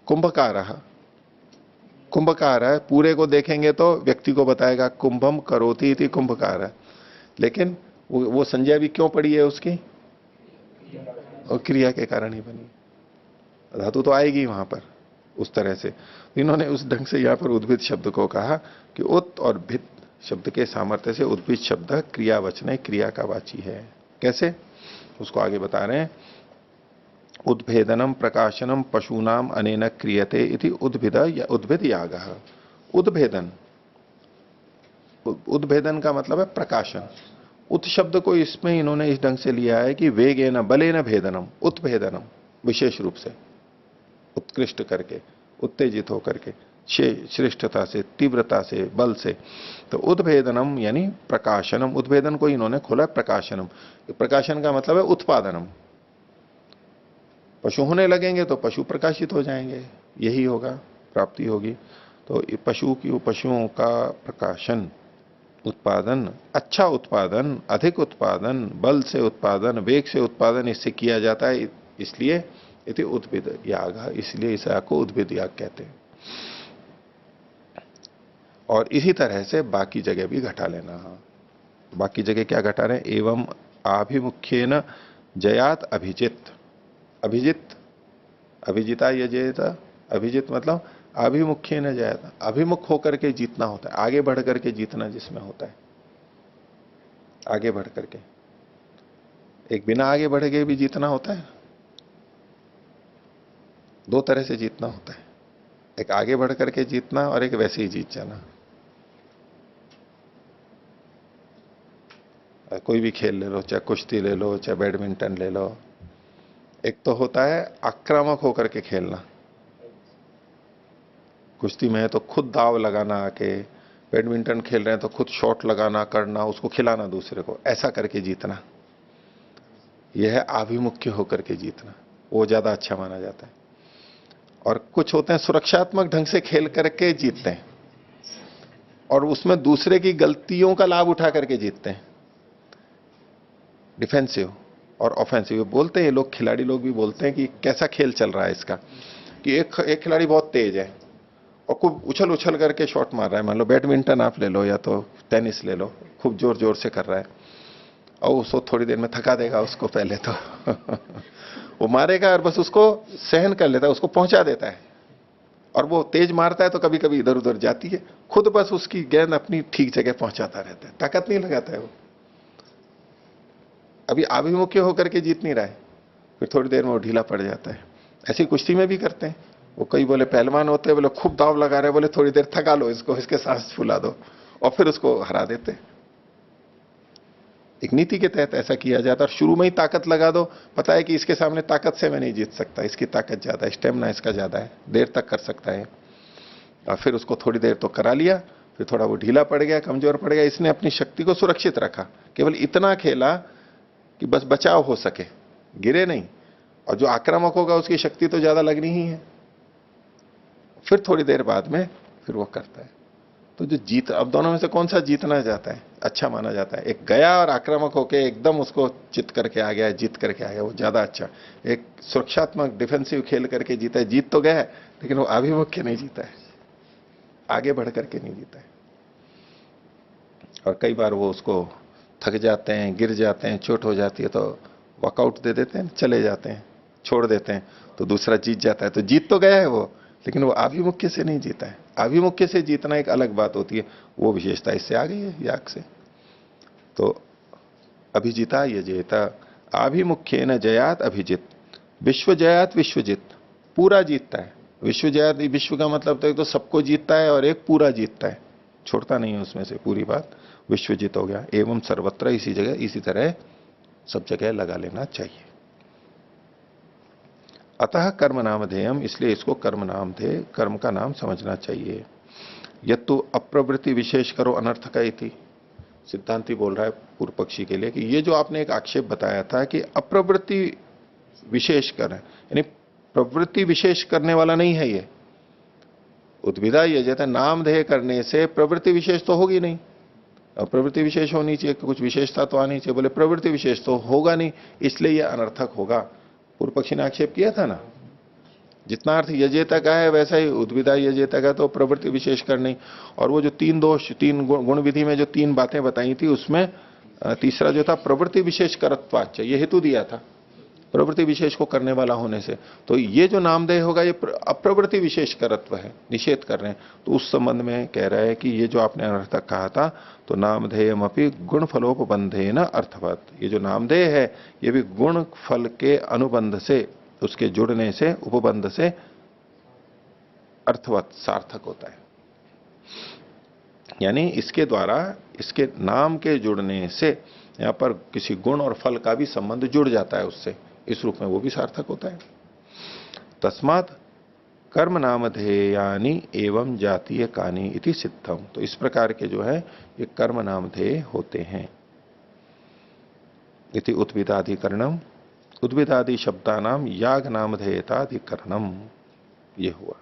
कुंभकार, कुंभकार है, पूरे को देखेंगे तो व्यक्ति को बताएगा, कुंभम करोति इति कुंभकार है, लेकिन वो संज्ञा भी क्यों पड़ी है उसकी? और क्रिया के कारण ही बनी, धातु तो आएगी वहां पर, उस तरह से। तो इन्होंने उस ढंग से यहां पर उद्भिद शब्द को कहा कि उत और भित शब्द के सामर्थ्य से उद्भिद शब्द क्रियावचन क्रिया का वाची है। कैसे, उसको आगे बता रहे हैं। उद्भेदनम प्रकाशनम पशूनाम अनेन क्रियते इति उद्भिद या उद्भिद यागः। उद्भेदन, उद्भेदन का मतलब है प्रकाशन। उत शब्द को इसमें इन्होंने इस ढंग से लिया है कि वेगेन बलेन भेदनम, उत्भेदनम, विशेष रूप से उत्कृष्ट करके, उत्तेजित होकर के, श्रेष्ठता से, तीव्रता से, बल से। तो उद्भेदनम यानी प्रकाशनम, उद्भेदन को इन्होंने खोला प्रकाशनम। प्रकाशन का मतलब है उत्पादनम। पशु होने लगेंगे तो पशु प्रकाशित हो जाएंगे, यही होगा, प्राप्ति होगी। तो पशुओं का प्रकाशन, उत्पादन, अच्छा उत्पादन, अधिक उत्पादन, बल से उत्पादन, वेग से उत्पादन इससे किया जाता है, इसलिए इति उद्भिद याग, इसलिए इस याग को उद्भिद याग कहते हैं। और इसी तरह से बाकी जगह भी घटा लेना। बाकी जगह क्या घटा रहे हैं? एवं आभिमुख्येन जयात अभिजित। अभिजित, अभिजिता यजेत, अभिजित मतलब अभिमुख्येन जयात, अभिमुख होकर के जीतना होता है, आगे बढ़ करके जीतना जिसमें होता है, आगे बढ़ करके। एक बिना आगे बढ़ के भी जीतना होता है, दो तरह से जीतना होता है, एक आगे बढ़ करके जीतना और एक वैसे ही जीत जाना। कोई भी खेल ले लो, चाहे कुश्ती ले लो, चाहे बैडमिंटन ले लो। एक तो होता है आक्रामक होकर के खेलना, कुश्ती में है तो खुद दाव लगाना आके, बैडमिंटन खेल रहे हैं तो खुद शॉट लगाना, करना, उसको खिलाना दूसरे को, ऐसा करके जीतना। यह है आभिमुख्य होकर के जीतना, वो ज्यादा अच्छा माना जाता है। और कुछ होते हैं सुरक्षात्मक ढंग से खेल करके जीतते हैं और उसमें दूसरे की गलतियों का लाभ उठा करके जीतते हैं, डिफेंसिव और ऑफेंसिव। बोलते हैं लोग, खिलाड़ी लोग भी बोलते हैं कि कैसा खेल चल रहा है इसका, कि एक खिलाड़ी बहुत तेज है और खूब उछल उछल करके शॉट मार रहा है। मान लो बैडमिंटन आप ले लो या तो टेनिस ले लो, खूब जोर जोर से कर रहा है और उसको थोड़ी देर में थका देगा उसको पहले तो वो मारेगा और बस उसको सहन कर लेता है, उसको पहुंचा देता है। और वो तेज मारता है तो कभी कभी इधर उधर जाती है, खुद बस उसकी गेंद अपनी ठीक जगह पहुंचाता रहता है, ताकत नहीं लगाता है वो। अभी आभिमुख्य होकर के जीत नहीं रहा है, फिर थोड़ी देर में वो ढीला पड़ जाता है। ऐसी कुश्ती में भी करते हैं वो, कई बोले पहलवान होते हैं, बोले खूब दाव लगा रहे, बोले थोड़ी देर थका लो इसको, इसके सांस फुला दो और फिर उसको हरा देते हैं। एक नीति के तहत ऐसा किया जाता है। और शुरू में ही ताकत लगा दो, पता है कि इसके सामने ताकत से मैं नहीं जीत सकता, इसकी ताकत ज्यादा है, स्टेमिना इसका ज्यादा है, देर तक कर सकता है। और फिर उसको थोड़ी देर तो करा लिया, फिर थोड़ा वो ढीला पड़ गया, कमजोर पड़ गया, इसने अपनी शक्ति को सुरक्षित रखा, केवल इतना खेला कि बस बचाव हो सके, गिरे नहीं। और जो आक्रामक होगा उसकी शक्ति तो ज्यादा लगनी ही है, फिर थोड़ी देर बाद में फिर वो करता है। तो जो जीत, अब दोनों में से कौन सा जीतना जाता है, अच्छा माना जाता है? एक गया और आक्रामक होके एकदम उसको चित करके आ गया, जीत करके आ गया, वो ज्यादा अच्छा। एक सुरक्षात्मक डिफेंसिव खेल करके जीता है, जीत तो गया है लेकिन वो अभिमुख्य नहीं जीता है, आगे बढ़ करके नहीं जीता है। और कई बार वो उसको थक जाते हैं, गिर जाते हैं, चोट हो जाती है तो वॉकआउट दे देते हैं, चले जाते हैं, छोड़ देते हैं, तो दूसरा जीत जाता है। तो जीत तो गया है वो, लेकिन वो आभिमुख्य से नहीं जीता है। आभिमुख्य से जीतना एक अलग बात होती है, वो विशेषता इससे आ गई है याग से। तो अभिजिता यजेता, आभिमुख्य न जयात अभिजित, विश्व जयात विश्वजित, पूरा जीतता है। विश्व जयात, विश्व का मतलब तो एक तो सबको जीतता है और एक पूरा जीतता है, छोड़ता नहीं है उसमें से पूरी बात, विश्वजित हो गया। एवं सर्वत्र, इसी जगह इसी तरह सब जगह लगा लेना चाहिए। अतः कर्म नामधेयम, इसलिए इसको कर्म नाम थे, कर्म का नाम समझना चाहिए। यद तो अप्रवृत्ति विशेष करो अनर्थ का थी, सिद्धांति बोल रहा है पूर्व पक्षी के लिए कि ये जो आपने एक आक्षेप बताया था कि अप्रवृत्ति विशेष कर, यानी प्रवृत्ति विशेष करने वाला नहीं है ये। उद्भिदा ये जैसे नामधेय करने से प्रवृत्ति विशेष तो होगी नहीं, और प्रवृत्ति विशेष होनी चाहिए, कुछ विशेषता तो आनी चाहिए। बोले प्रवृत्ति विशेष तो होगा नहीं, इसलिए यह अनर्थक होगा। पूर्व पक्षी ने आक्षेप किया था ना, जितना अर्थ यजेता का है वैसा ही उद्भिदा यजेता का, तो प्रवृत्ति विशेष कर नहीं। और वो जो तीन दोष, तीन गुण विधि में जो तीन बातें बताई थी, उसमें तीसरा जो था प्रवृत्ति विशेष करत्वाच्य, ये हेतु दिया था प्रवृत्ति विशेष को करने वाला होने से। तो ये जो नामधेय होगा ये अप्रवृत्ति विशेष करत्व है, निषेध कर रहे हैं। तो उस संबंध में कह रहा है कि ये जो आपने अनर्थक कहा था, तो नामधेयमपि गुण फलोपबंधे न अर्थवत, ये जो नामधेय है ये भी गुण फल के अनुबंध से, उसके जुड़ने से, उपबंध से अर्थवत सार्थक होता है। यानी इसके द्वारा, इसके नाम के जुड़ने से यहां पर किसी गुण और फल का भी संबंध जुड़ जाता है उससे, इस रूप में वो भी सार्थक होता है। तस्मात् कर्म नामधेयानि एवं जातीय कानि इति सिद्धम, तो इस प्रकार के जो है ये कर्म नामधेय होते हैं। इति उद्भिदाधिकरणम, उद्भिदादि शब्दानाम याग नामधेयताधिकरणम, ये हुआ।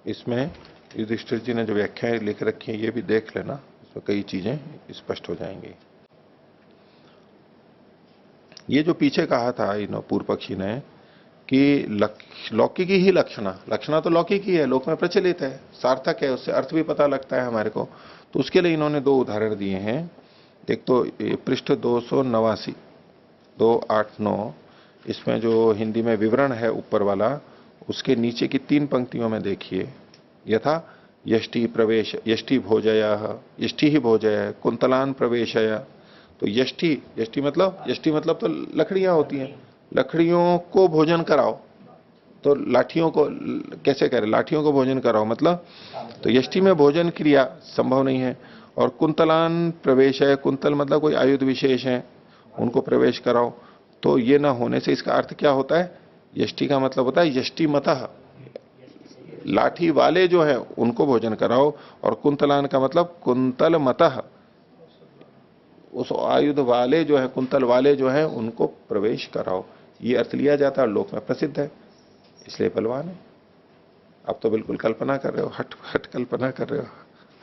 इसमें युधिष्ठिर जी ने जो व्याख्याएं लिख रखी हैं ये भी देख लेना, इसमें कई चीजें स्पष्ट हो जाएंगी। ये जो पीछे कहा था इन पूर्व पक्षी ने कि लौकिकी ही लक्षणा तो लौकिकी है, लोक में प्रचलित है, सार्थक है, उससे अर्थ भी पता लगता है हमारे को। तो उसके लिए इन्होंने दो उदाहरण दिए हैं। एक तो पृष्ठ 289, 289, इसमें जो हिंदी में विवरण है ऊपर वाला, उसके नीचे की 3 पंक्तियों में देखिए, यथा यष्टि प्रवेश, यष्टि भोजय, यष्टि ही भोजय, कुंतलान प्रवेशय। तो यष्टि मतलब तो लकड़ियां होती हैं, लकड़ियों को भोजन कराओ, तो लाठियों को कैसे करें, लाठियों को भोजन कराओ मतलब, तो यष्टि में भोजन क्रिया संभव नहीं है। और कुंतलान प्रवेश है, कुंतल मतलब कोई आयुध विशेष है, उनको प्रवेश कराओ। तो ये ना होने से इसका अर्थ क्या होता है, यष्टि का मतलब होता है यष्टि मतः, लाठी वाले जो है उनको भोजन कराओ, और कुंतलान का मतलब कुंतल मतः, उस आयुध वाले जो है, कुंतल वाले जो है उनको प्रवेश कराओ। ये अर्थ लिया जाता है, लोक में प्रसिद्ध है, इसलिए बलवान है। आप तो बिल्कुल कल्पना कर रहे हो, हट कल्पना कर रहे हो।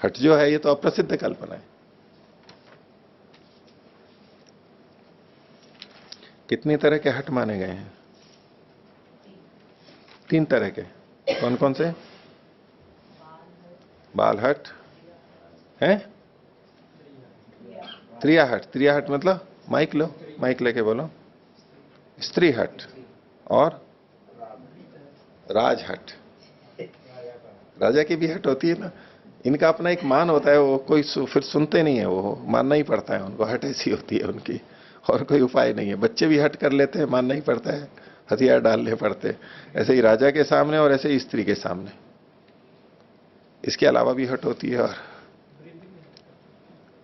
हट जो है ये तो अप्रसिद्ध कल्पना है। कितनी तरह के हट माने गए हैं? 3 तरह के। कौन कौन से? बाल हट है, त्रिया हट मतलब माइक लो, माइक लेके बोलो। स्त्री हट और राज हट, राजा की भी हट होती है ना। इनका अपना एक मान होता है, वो कोई फिर सुनते नहीं है, वो मानना ही पड़ता है उनको, हट ऐसी होती है उनकी, और कोई उपाय नहीं है। बच्चे भी हट कर लेते हैं, मानना ही पड़ता है, हथियार डालने पड़ते। ऐसे ही राजा के सामने और ऐसे ही स्त्री के सामने। इसके अलावा भी हट होती है, और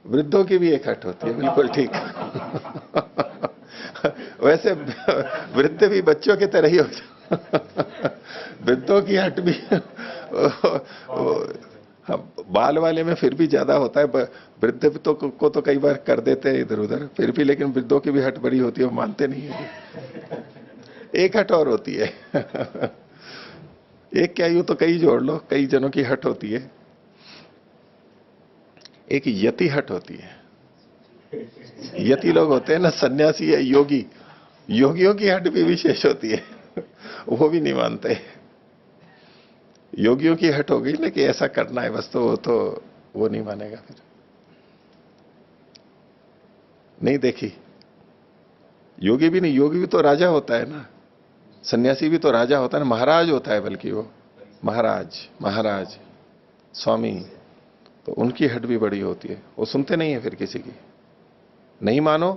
वृद्धों की भी एक हट होती है, बिल्कुल ठीक। वैसे वृद्ध भी बच्चों की तरह ही होते। वृद्धों की हट भी बाल वाले में फिर भी ज्यादा होता है, वृद्ध तो को तो कई बार कर देते हैं इधर उधर, फिर भी लेकिन वृद्धों की भी हट बड़ी होती है, वो मानते नहीं है। एक हट और होती है। एक क्या, यूं तो कई जोड़ लो, कई जनों की हट होती है। एक यति हट होती है। यति लोग होते हैं ना, सन्यासी है, योगी, योगियों की हट भी विशेष होती है। वो भी नहीं मानते। योगियों की हट हो गई ना कि ऐसा करना है बस, तो वो नहीं मानेगा फिर। नहीं देखी? योगी भी नहीं, योगी भी तो राजा होता है ना, सन्यासी भी तो राजा होता है ना, महाराज होता है, बल्कि वो महाराज स्वामी, तो उनकी हट भी बड़ी होती है। वो सुनते नहीं है फिर किसी की। नहीं मानो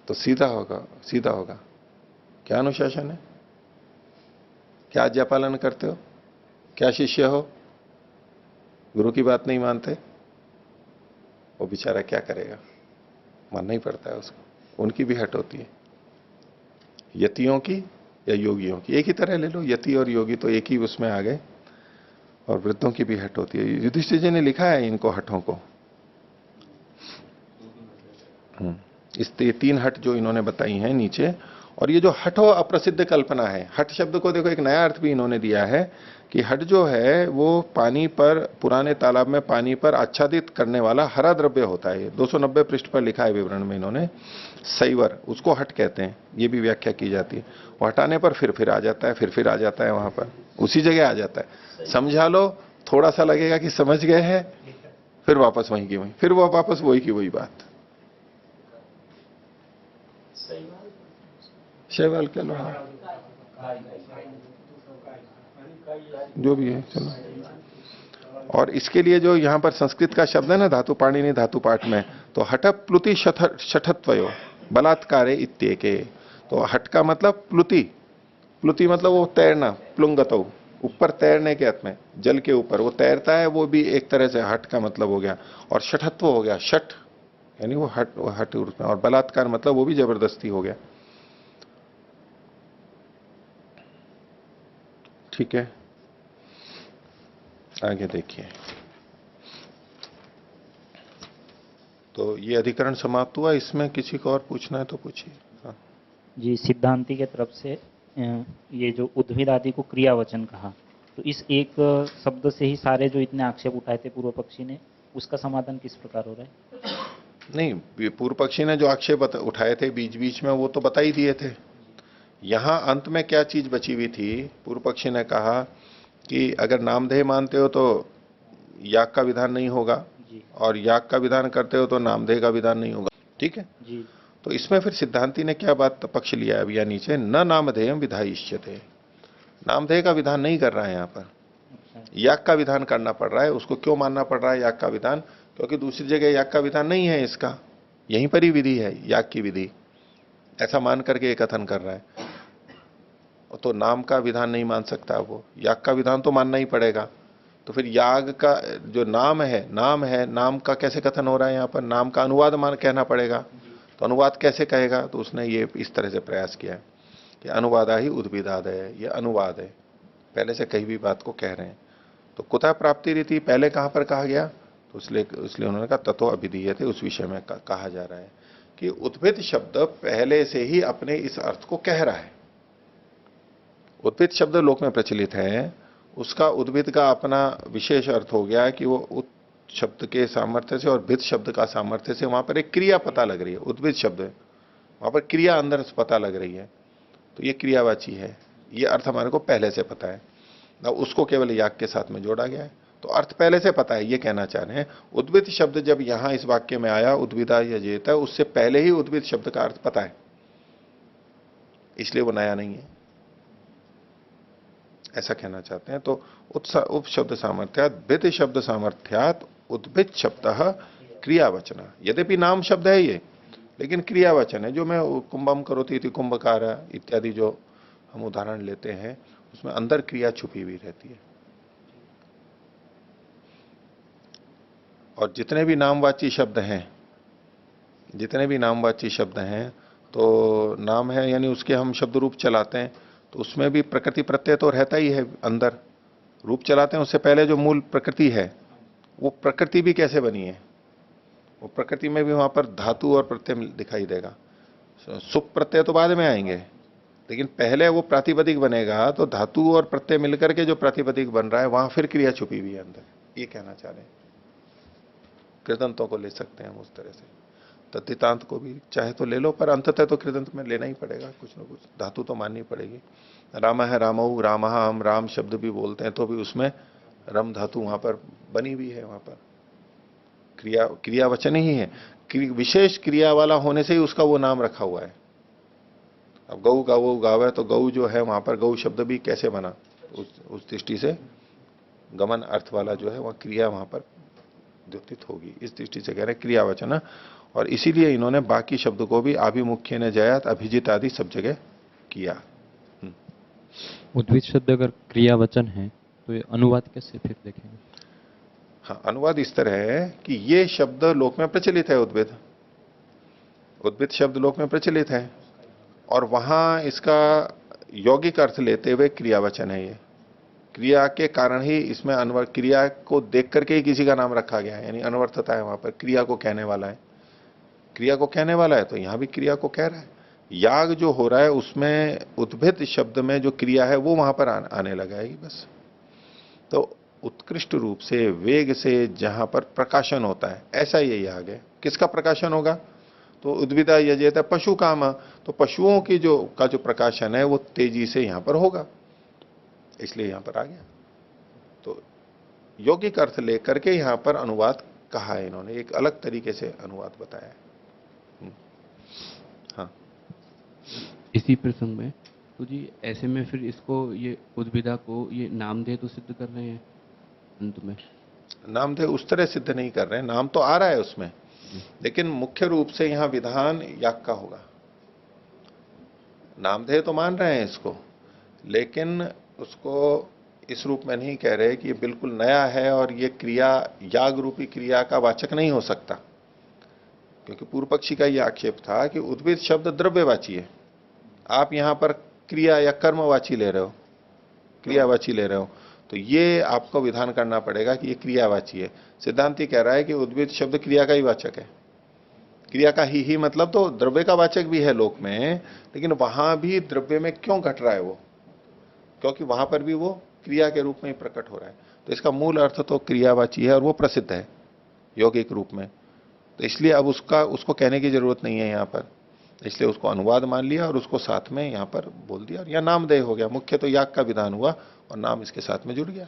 तो सीधा होगा। क्या अनुशासन है, क्या आज्ञा पालन करते हो, क्या शिष्य हो, गुरु की बात नहीं मानते, वो बेचारा क्या करेगा, मानना ही पड़ता है उसको। उनकी भी हट होती है, यतियों की या योगियों की, एक ही तरह ले लो, यति और योगी तो एक ही उसमें आ गए। और वृद्धों की भी हट होती है। युधिष्ठिर जी ने लिखा है इनको हटों को। इस 3 हट जो इन्होंने बताई हैं नीचे, और ये जो हठ हो अप्रसिद्ध कल्पना है, हठ शब्द को देखो एक नया अर्थ भी इन्होंने दिया है कि हठ जो है वो पानी पर, पुराने तालाब में पानी पर आच्छादित करने वाला हरा द्रव्य होता है। 290 पृष्ठ पर लिखा है विवरण में इन्होंने, सैवर, उसको हट कहते हैं, ये भी व्याख्या की जाती है। वो हटाने पर फिर आ जाता है, फिर आ जाता है, वहां पर उसी जगह आ जाता है। समझा लो, थोड़ा सा लगेगा कि समझ गए हैं, फिर वापस वहीं की वहीं, फिर वो वापस वही की वही बात। शैवाल कह लो, जो भी है, चलो। और इसके लिए जो यहां पर संस्कृत का शब्द है ना, धातु पाणिनि धातु पाठ में, तो हठ प्लुति शठत्वयो बलात्कारे इत्येके। तो हट का मतलब प्लुति, प्लुति मतलब वो तैरना, प्लुंगतो, ऊपर तैरने के अर्थ में, जल के ऊपर वो तैरता है, वो भी एक तरह से हट का मतलब हो गया। और शठत्व हो गया, शठ यानी वो हट रूप में। और बलात्कार मतलब वो भी जबरदस्ती हो गया। ठीक है, आगे देखिए। तो ये अधिकरण समाप्त हुआ। इसमें किसी को और पूछना है तो पूछिए। हाँ। जी, सिद्धांति के तरफ से ये जो उद्भिद आदि को क्रियावचन कहा, तो इस एक शब्द से ही सारे जो इतने आक्षेप उठाए थे पूर्व पक्षी ने, उसका समाधान किस प्रकार हो रहा है? नहीं, पूर्व पक्षी ने जो आक्षेप उठाए थे बीच बीच में, वो तो बता ही दिए थे। यहां अंत में क्या चीज बची हुई थी, पूर्व पक्षी ने कहा कि अगर नामधेय मानते हो तो याग का विधान नहीं होगा, जी और याग का विधान करते हो तो नामधेय का विधान नहीं होगा। ठीक है, जी। तो इसमें फिर सिद्धांति ने क्या बात पक्ष लिया है, अभी या नीचे, न नामधेयम विधायिष्यते। नामधेय का विधान नहीं कर रहा है यहां पर, अच्छा। याग का विधान करना पड़ रहा है। उसको क्यों मानना पड़ रहा है याग का विधान? क्योंकि दूसरी जगह याग का विधान नहीं है इसका, यहीं पर ही विधि है याग की विधि, ऐसा मान करके ये कथन कर रहा है। तो नाम का विधान नहीं मान सकता वो, याग का विधान तो मानना ही पड़ेगा। तो फिर याग का जो नाम है, नाम का कैसे कथन हो रहा है यहां पर? नाम का अनुवाद मान कहना पड़ेगा। तो अनुवाद कैसे कहेगा? तो उसने ये इस तरह से प्रयास किया है कि अनुवादा ही उद्भिदाद है, ये अनुवाद है, पहले से कही भी बात को कह रहे हैं। तो कुतः प्राप्ति रीति, पहले कहां पर कहा गया? तो इसलिए उन्होंने कहा ततो अभिधीयते, उस विषय में कहा जा रहा है कि उद्भिद शब्द पहले से ही अपने इस अर्थ को कह रहा है। उद्भिद शब्द लोक में प्रचलित है, उसका उद्भिद का अपना विशेष अर्थ हो गया कि वो उत शब्द के सामर्थ्य से और भिद शब्द का सामर्थ्य से वहां पर एक क्रिया पता लग रही है। उद्भिद शब्द वहां पर क्रिया अंदर से पता लग रही है, तो ये क्रियावाची है। ये अर्थ हमारे को पहले से पता है, अब उसको केवल याग के साथ में जोड़ा गया है। तो अर्थ पहले से पता है, ये कहना चाह रहे हैं। उद्भिद शब्द जब यहां इस वाक्य में आया, उद्भिदा यजेता, उससे पहले ही उद्भिद शब्द का अर्थ पता है, इसलिए वो नया नहीं है, ऐसा कहना चाहते हैं। तो उप शब्द सामर्थ्यात भिद शब्द सामर्थ्यात उद्भिद शब्द क्रियावचन, यद्यपि नाम शब्द है ये, लेकिन क्रियावचन है। जो मैं कुंभम करोति इति कुंभकार इत्यादि जो हम उदाहरण लेते हैं, उसमें अंदर क्रिया छुपी हुई रहती है। और जितने भी नामवाची शब्द हैं, तो नाम है यानी उसके हम शब्द रूप चलाते हैं, तो उसमें भी प्रकृति प्रत्यय तो रहता ही है अंदर। रूप चलाते हैं उससे पहले जो मूल प्रकृति है, वो प्रकृति भी कैसे बनी है, वो प्रकृति में भी वहां पर धातु और प्रत्यय दिखाई देगा। सुप प्रत्यय तो बाद में आएंगे, लेकिन पहले वो प्रातिपदिक बनेगा, तो धातु और प्रत्यय मिलकर के जो प्रातिपदिक बन रहा है, वहां फिर क्रिया छुपी हुई है अंदर, ये कहना चाह रहे हैं। कृदंतों को ले सकते हैं हम उस तरह से, तद्धितांत को भी चाहे तो ले लो, पर अंततः तो कृदंत में लेना ही पड़ेगा, कुछ ना कुछ धातु तो माननी पड़ेगी। राम है रामऊ, राम, हम राम शब्द भी बोलते हैं तो भी उसमें रम धातु वहां पर बनी हुई है, वहां पर क्रियावचन ही है, विशेष क्रिया वाला होने से ही उसका वो नाम रखा हुआ है। अब गऊ गावो गावे, तो गऊ जो है वहां पर गऊ शब्द भी कैसे बना, उस दृष्टि से गमन अर्थ वाला जो है वह क्रिया वहां पर द्योतित होगी, इस दृष्टि से कह रहे क्रियावचन। और इसीलिए इन्होंने बाकी शब्द को भी आभिमुख्य ने जयात अभिजित आदि सब जगह किया। उद्भिद शब्द अगर क्रियावचन है तो ये अनुवाद कैसे फिर देखेंगे? हाँ, अनुवाद इस तरह है कि ये शब्द लोक में प्रचलित है, उद्भिद शब्द लोक में प्रचलित है, और वहां इसका यौगिक अर्थ लेते हुए क्रियावचन है। ये क्रिया के कारण ही इसमें अनवर, क्रिया को देख करके ही किसी का नाम रखा गया है, यानी अनवर्थता है वहां पर, क्रिया को कहने वाला है, क्रिया को कहने वाला है, तो यहां भी क्रिया को कह रहा है। याग जो हो रहा है उसमें उद्भिद शब्द में जो क्रिया है वो वहां पर आने लगाएगी बस। तो उत्कृष्ट रूप से वेग से जहां पर प्रकाशन होता है ऐसा ये याग है। किसका प्रकाशन होगा? तो उद्भिदा यजेत पशु काम, तो पशुओं की जो प्रकाशन है वो तेजी से यहां पर होगा, इसलिए यहां पर आ गया। तो यौगिक अर्थ लेकर के यहां पर अनुवाद कहा है इन्होंने, एक अलग तरीके से अनुवाद बताया है। हाँ, इसी प्रसंग में तो जी ऐसे में फिर इसको ये उद्भिदा को ये नामधेय तो सिद्ध कर रहे हैं अंत में। नामधेय उस तरह सिद्ध नहीं कर रहे हैं, नाम तो आ रहा है उसमें, लेकिन मुख्य रूप से यहां विधान याग का होगा। नामधेय तो मान रहे हैं इसको, लेकिन उसको इस रूप में नहीं कह रहे कि ये बिल्कुल नया है और ये क्रिया याग रूपी क्रिया का वाचक नहीं हो सकता, क्योंकि पूर्व पक्षी का यह आक्षेप था कि उद्भिद शब्द द्रव्यवाची है, आप यहां पर क्रिया या कर्मवाची ले रहे हो, क्रियावाची ले रहे हो, तो ये आपको विधान करना पड़ेगा कि ये क्रियावाची है। सिद्धांति कह रहा है कि उद्भिद शब्द क्रिया का ही वाचक है, क्रिया का ही मतलब तो द्रव्य का वाचक भी है लोक में, लेकिन वहां भी द्रव्य में क्यों घट रहा है वो? क्योंकि वहां पर भी वो क्रिया के रूप में ही प्रकट हो रहा है। तो इसका मूल अर्थ तो क्रियावाची है और वो प्रसिद्ध है यौगिक रूप में, तो इसलिए अब उसको कहने की जरूरत नहीं है यहां पर, इसलिए उसको अनुवाद मान लिया और उसको साथ में यहां पर बोल दिया और यह नामधेय हो गया। मुख्य तो याग का विधान हुआ और नाम इसके साथ में जुड़ गया।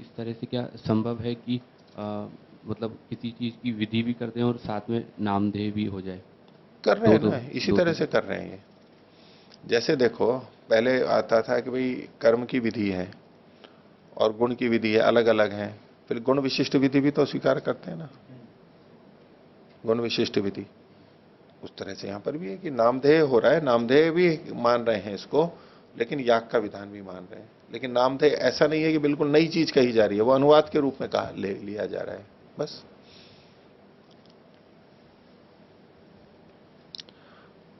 इस तरह से क्या संभव है कि मतलब किसी चीज की विधि भी करते हैं और साथ में नामधेय भी हो जाए? कर रहे हैं ना, इसी तरह से कर रहे हैं ये। जैसे देखो, पहले आता था कि भाई कर्म की विधि है और गुण की विधि है, अलग अलग है, फिर गुण विशिष्ट विधि भी तो स्वीकार करते हैं ना, गुण विशिष्ट विधि। उस तरह से यहां पर भी है कि नामधेय हो रहा है, नामधेय भी मान रहे हैं इसको, लेकिन याग का विधान भी मान रहे हैं। लेकिन नामधेय ऐसा नहीं है कि बिल्कुल नई चीज कही जा रही है, वो अनुवाद के रूप में कहा लिया जा रहा है बस।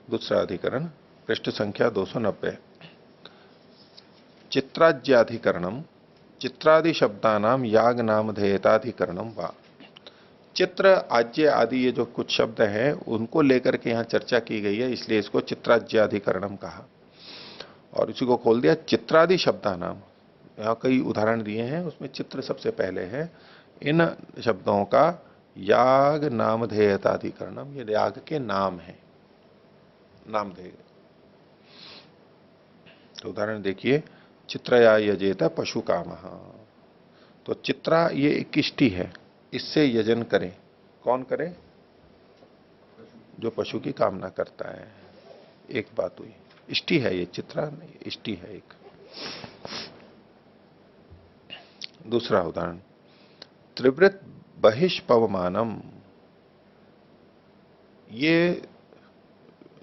दूसरा अधिकरण, पृष्ठ संख्या 290, चित्राज्याधिकरणम चित्रादि शब्दानाम याग नामधेयताधिकरणम वा। चित्र, आज्य आदि ये जो कुछ शब्द हैं उनको लेकर के यहां चर्चा की गई है, इसलिए इसको चित्राज्याधिकरणम कहा। और इसी को खोल दिया चित्रादि शब्दानाम। यहां कई उदाहरण दिए हैं, उसमें चित्र सबसे पहले है। इन शब्दों का याग नामधेयताधिकरणम, ये याग के नाम है, नामधेय। तो उदाहरण देखिए, चित्रया यजेत पशु काम। तो चित्रा ये एक इष्टि है, इससे यजन करें। कौन करे? जो पशु की कामना करता है। एक बात हुई, इष्टि है ये, चित्रा नहीं, इष्टि है एक। दूसरा उदाहरण, त्रिवृत बहिष्पवमानम, ये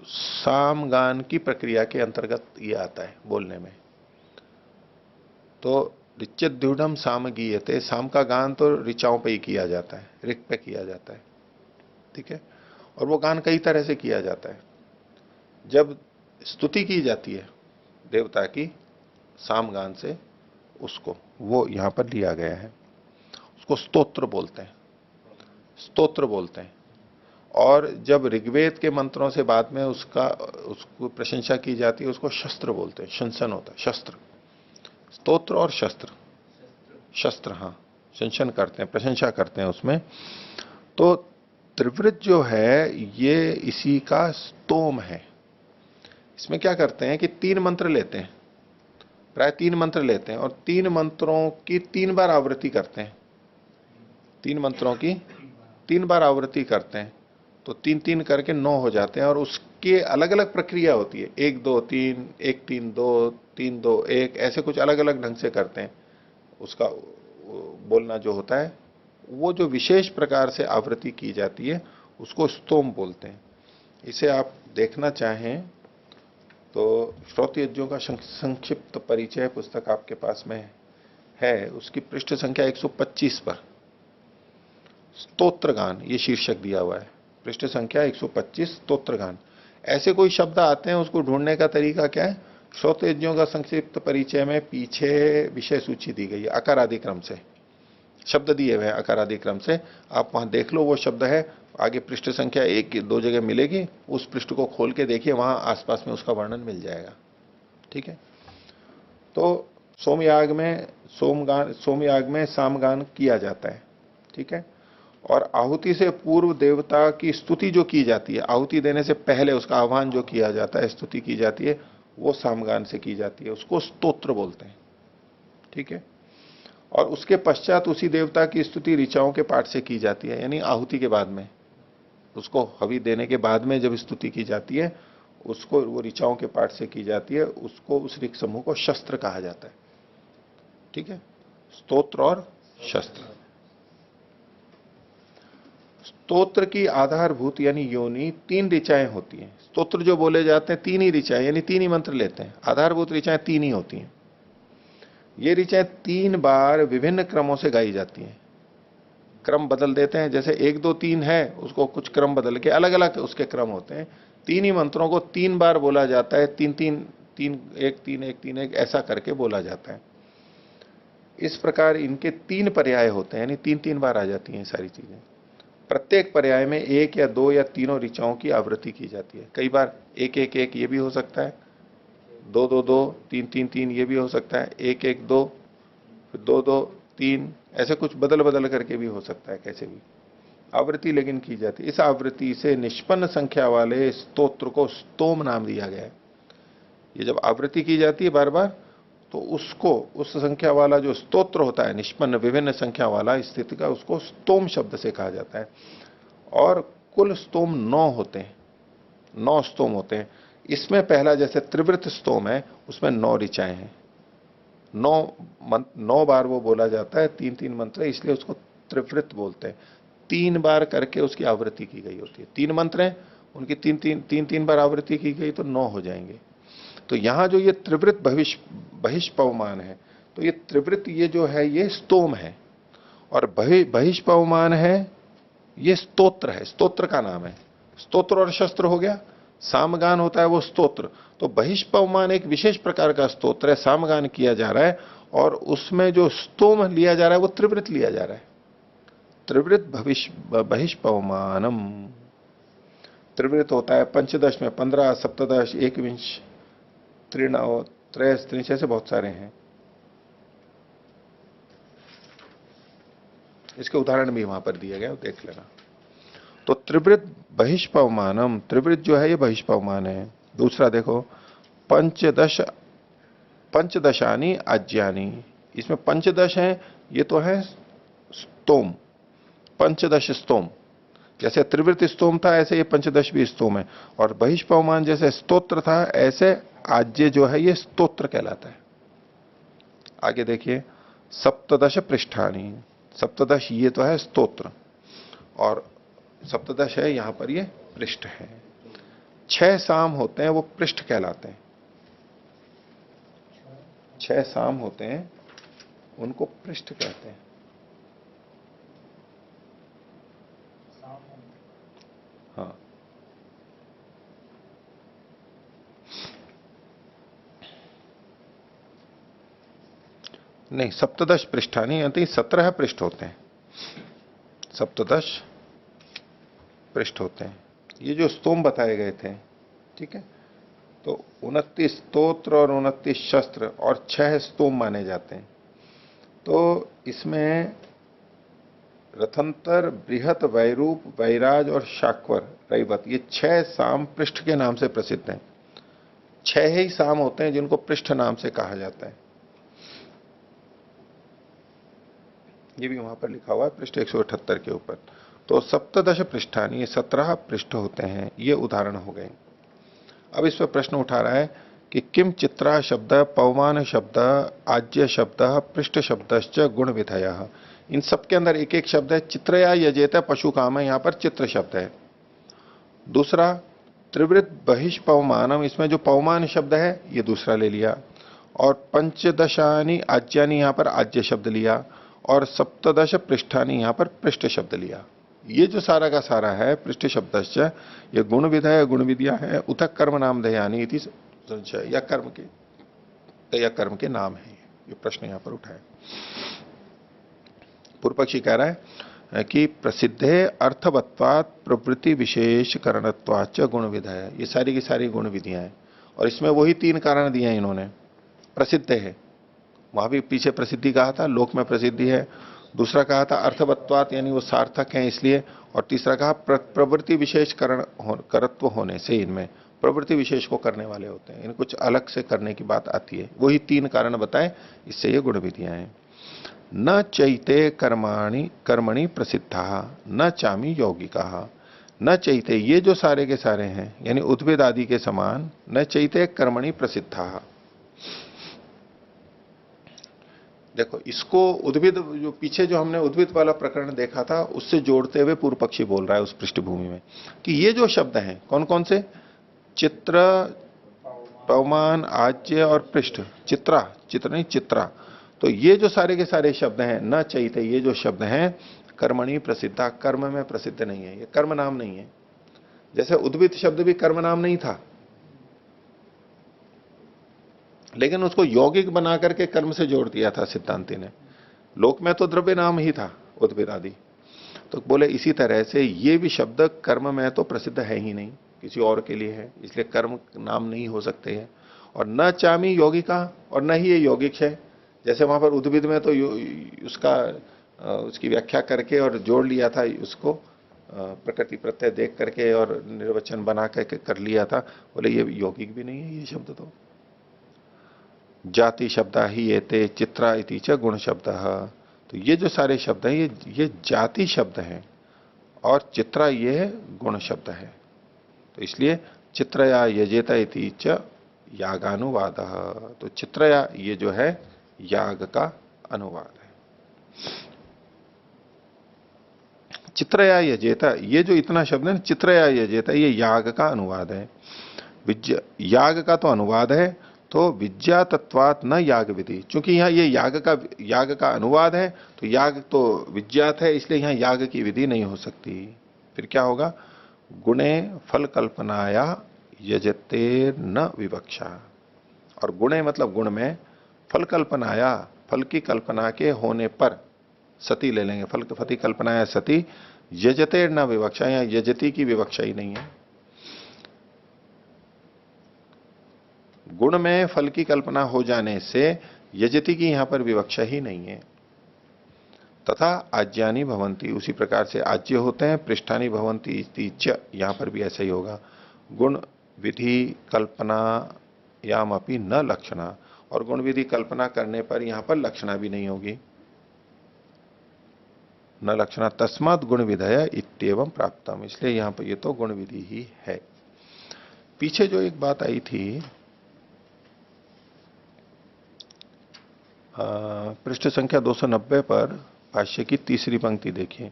सामगान की प्रक्रिया के अंतर्गत ये आता है बोलने में। तो ऋचिद्युढ़ साम गीयते, साम का गान तो ऋचाओं पे ही किया जाता है, ऋक पे किया जाता है, ठीक है। और वो गान कई तरह से किया जाता है। जब स्तुति की जाती है देवता की साम गान से, उसको वो यहां पर लिया गया है, उसको स्तोत्र बोलते हैं, स्तोत्र बोलते हैं। और जब ऋग्वेद के मंत्रों से बाद में उसको प्रशंसा की जाती है, उसको शस्त्र बोलते हैं, शंसन होता है, शस्त्र। स्तोत्र और शस्त्र, शस्त्र, हाँ, शंसन करते हैं, प्रशंसा करते हैं उसमें। तो त्रिवृत जो है ये इसी का स्तोम है। इसमें क्या करते हैं कि 3 मंत्र लेते हैं, प्राय 3 मंत्र लेते हैं और 3 मंत्रों की 3 बार आवृत्ति करते हैं, 3 मंत्रों की 3 बार आवृत्ति करते हैं। तो 3-3 करके 9 हो जाते हैं और उसके अलग अलग प्रक्रिया होती है, 1-2-3, 1-3-2, 3-2-1, ऐसे कुछ अलग अलग ढंग से करते हैं। उसका बोलना जो होता है, वो जो विशेष प्रकार से आवृत्ति की जाती है उसको स्तोम बोलते हैं। इसे आप देखना चाहें तो श्रोतयज्ञों का संक्षिप्त परिचय पुस्तक आपके पास में है, उसकी पृष्ठ संख्या 125 पर स्तोत्रगान ये शीर्षक दिया हुआ है। पृष्ठ संख्या 125, स्तोत्रगान। ऐसे कोई शब्द आते हैं, उसको ढूंढने का तरीका क्या है? श्रोतयज्ञों का संक्षिप्त परिचय में पीछे विषय सूची दी गई है, अकार आदि क्रम से। शब्द दिए हुए हैं अकारादि क्रम से, आप वहां देख लो वो शब्द है, आगे पृष्ठ संख्या 1 2 जगह मिलेगी, उस पृष्ठ को खोल के देखिए, वहां आसपास में उसका वर्णन मिल जाएगा। ठीक है। तो सोमयाग में सामगान किया जाता है। ठीक है। और आहुति से पूर्व देवता की स्तुति जो की जाती है, आहुति देने से पहले उसका आह्वान जो किया जाता है, स्तुति की जाती है, वो सामगान से की जाती है, उसको स्तोत्र बोलते हैं। ठीक है। और उसके पश्चात उसी देवता की स्तुति ऋचाओं के पाठ से की जाती है, यानी आहुति के बाद में, उसको हवि देने के बाद में जब स्तुति की जाती है, उसको वो ऋचाओं के पाठ से की जाती है, उसको उस ऋक समूह को शस्त्र कहा जाता है। ठीक है। स्तोत्र और शस्त्र। स्तोत्र की आधारभूत यानी योनि 3 ऋचाएं होती हैं। स्तोत्र जो बोले जाते हैं 3 ही ऋचाएं, यानी 3 ही मंत्र लेते हैं। आधारभूत ऋचाएं 3 ही होती हैं। ये ऋचाएं 3 बार विभिन्न क्रमों से गाई जाती हैं। क्रम बदल देते हैं, जैसे 1 2 3 है, उसको कुछ क्रम बदल के अलग अलग उसके क्रम होते हैं। 3 ही मंत्रों को 3 बार बोला जाता है, 3 3 3 1 3 1 3 1 ऐसा करके बोला जाता है। इस प्रकार इनके 3 पर्याय होते हैं, यानी 3 3 बार आ जाती हैं सारी चीजें। प्रत्येक पर्याय में 1 या 2 या तीनों ऋचाओं की आवृत्ति की जाती है। कई बार 1 1 1 ये भी हो सकता है, 2 2 2 3 3 3 ये भी हो सकता है, 1 1 2 फिर 2 2 3, ऐसे कुछ बदल बदल करके भी हो सकता है, कैसे भी आवृत्ति लेकिन की जाती है। इस आवृत्ति से निष्पन्न संख्या वाले स्तोत्र को स्तोम नाम दिया गया है। ये जब आवृत्ति की जाती है बार बार, तो उसको उस संख्या वाला जो स्तोत्र होता है निष्पन्न विभिन्न संख्या वाला स्थिति का, उसको स्तोम शब्द से कहा जाता है। और कुल स्तोम 9 होते हैं, 9 स्तोम होते हैं। इसमें पहला जैसे त्रिवृत स्तोम है, उसमें 9 ऋचाएं हैं, 9 बार वो बोला जाता है, 3 3 मंत्र, इसलिए उसको त्रिवृत बोलते हैं। 3 बार करके उसकी आवृत्ति की गई होती है। 3 मंत्र हैं, उनकी 3 3 बार आवृत्ति की गई तो 9 हो जाएंगे। तो यहां जो ये त्रिवृत बहिष्पवमान है, तो ये त्रिवृत ये जो है ये स्तोम है, और बहिष्पवमान है ये स्तोत्र है, स्तोत्र का नाम है। स्तोत्र और शस्त्र हो गया, सामगान होता है वो स्तोत्र। तो बहिष्पवमान एक विशेष प्रकार का स्तोत्र है, सामगान किया जा रहा है, और उसमें जो स्तोम लिया जा रहा है वो त्रिवृत लिया जा रहा है। त्रिवृत बहिष्पवमानम। त्रिवृत होता है पंचदश में 15, सप्तदश, एकविंश, त्रिनव, त्रयस, त्रिंश, ऐसे बहुत सारे हैं। इसके उदाहरण भी वहां पर दिए गए, देख लेना। तो त्रिवृत बहिष्पवमानम, त्रिवृत जो है ये बहिष्पवमान है। दूसरा देखो, पंचदशानी आज्यानी, इसमें पंचदश है, ये तो है स्तोम, पंचदश स्तोम। जैसे त्रिवृत स्तोम था, ऐसे ये पंचदश भी स्तोम है। और बहिष्पवमान जैसे स्तोत्र था, ऐसे आज्य जो है ये स्तोत्र कहलाता है। आगे देखिए, सप्तदश पृष्ठानी, सप्तदश ये तो है स्तोत्र, और सप्तदश है, यहां पर ये पृष्ठ है। 6 साम होते हैं, वो पृष्ठ कहलाते हैं। 6 साम होते हैं, उनको पृष्ठ कहते हैं। हाँ, नहीं, सप्तदश पृष्ठानी यानी 17 पृष्ठ होते हैं, सप्तदश पृष्ठ होते हैं। ये जो स्तोम बताए गए थे, ठीक है, तो 29 स्तोत्र और 29 शस्त्र और 6 स्तोम माने जाते हैं। तो इसमें रथंतर, बृहत, वैरूप, वैराज और शाक्वर, रैवत, ये 6 साम पृष्ठ के नाम से प्रसिद्ध हैं। 6 ही साम होते हैं जिनको पृष्ठ नाम से कहा जाता है। ये भी वहां पर लिखा हुआ है पृष्ठ 178 के ऊपर। तो सप्तदश पृष्ठानी, ये 17 पृष्ठ होते हैं। ये उदाहरण हो गए। अब इस पर प्रश्न उठा रहा है कि किम चित्रा शब्द, पवमान शब्द, आज्य शब्द, पृष्ठ शब्दश्च गुण विधय। इन सब के अंदर एक एक शब्द है। चित्रया यजेत पशु काम है, यहां पर चित्र शब्द है। दूसरा त्रिवृत बहिष्पवमानम, इसमें जो पवमान शब्द है ये दूसरा ले लिया। और पंचदशानी आज्यानी, यहां पर आज्य शब्द लिया। और सप्तदश पृष्ठानी, यहां पर पृष्ठ शब्द लिया। ये जो सारा का सारा है पृष्ठ शब्दश्च, ये गुण विधय, गुण विद्या है। उतक कर्म नाम दयानी इति संशय, या कर्म के नाम है। ये प्रश्न यहां पर उठाया। पूर्व पक्षी कह रहा है कि प्रसिद्धे अर्थवत्वात् प्रवृत्ति विशेष करणत्वाच गुण विधय, ये सारी की सारी गुण विधियां हैं। और इसमें वही 3 कारण दिए हैं इन्होंने। प्रसिद्ध है, वहां भी पीछे प्रसिद्धि कहा था, लोक में प्रसिद्धि है। दूसरा कहा था अर्थवत्वात्, यानी वो सार्थक है इसलिए। और तीसरा कहा प्रवृत्ति विशेष करत्व होने से, इनमें प्रवृत्ति विशेष को करने वाले होते हैं, इन कुछ अलग से करने की बात आती है। वही 3 कारण बताए, इससे ये गुण विधियां हैं। न चैते कर्मणि प्रसिद्धा न चामी यौगिका, न चैते, ये जो सारे के सारे हैं यानी उद्भिद आदि के समान, न चैते कर्मणि प्रसिद्धा। देखो इसको उद्भिद, जो पीछे जो हमने उद्भिद वाला प्रकरण देखा था उससे जोड़ते हुए पूर्व पक्षी बोल रहा है उस पृष्ठभूमि में कि ये जो शब्द हैं कौन कौन से, चित्र, पवमान, आज्य और पृष्ठ, चित्र नहीं चित्रा, तो ये जो सारे के सारे शब्द हैं, न चैते, ये जो शब्द हैं कर्मणि प्रसिद्धा, कर्म में प्रसिद्ध नहीं है, ये कर्म नाम नहीं है। जैसे उद्भिद शब्द भी कर्म नाम नहीं था, लेकिन उसको यौगिक बना करके कर्म से जोड़ दिया था सिद्धांति ने। लोक में तो द्रव्य नाम ही था उद्भिद आदि। तो बोले इसी तरह से ये भी शब्द कर्म में तो प्रसिद्ध है ही नहीं, किसी और के लिए है, इसलिए कर्म नाम नहीं हो सकते हैं। और न चामी यौगिका, और न ही ये यौगिक है। जैसे वहां पर उद्भिद में तो उसकी व्याख्या करके और जोड़ लिया था उसको, प्रकृति प्रत्यय देख करके और निर्वचन बना करके कर लिया था। बोले ये यौगिक भी नहीं है ये शब्द। तो जाति शब्द ही एते चित्रा इति च गुण शब्द, तो ये जो सारे शब्द हैं ये जाति शब्द हैं, और चित्रा ये गुण शब्द है। तो इसलिए चित्रया यजेता इति च यागानुवाद, तो चित्रया ये जो है याग का अनुवाद है। चित्रया यजेता, ये जो इतना शब्द है चित्रया यजेता, ये याग का अनुवाद है। याग का तो अनुवाद है, तो विद्या तत्वात न याग विधि, चूंकि यहां ये याग का अनुवाद है, तो याग तो विज्ञात है, इसलिए यहां याग की विधि नहीं हो सकती। फिर क्या होगा, गुणे फल कल्पनाया यजते न विवक्षा, और गुणे मतलब गुण में, फल कल्पनाया फल की कल्पना के होने पर, सती ले लेंगे, फल फति कल्पनाया सती, यजते न विवक्षा, यहां यजती की विवक्षा ही नहीं है। गुण में फल की कल्पना हो जाने से यजति की यहां पर विवक्षा ही नहीं है। तथा आज्यानी भवंती, उसी प्रकार से आज्य होते हैं, पृष्ठानी भवंती इति च, यहां पर भी ऐसा ही होगा। गुण विधि कल्पना यामपि न लक्षणा, और गुण विधि कल्पना करने पर यहां पर लक्षणा भी नहीं होगी, न लक्षणा, तस्मात् गुण विधय इत्येवं प्राप्तम, इसलिए यहां पर ये तो गुण विधि ही है। पीछे जो एक बात आई थी, पृष्ठ संख्या 290 पर भाष्य की तीसरी पंक्ति देखिए,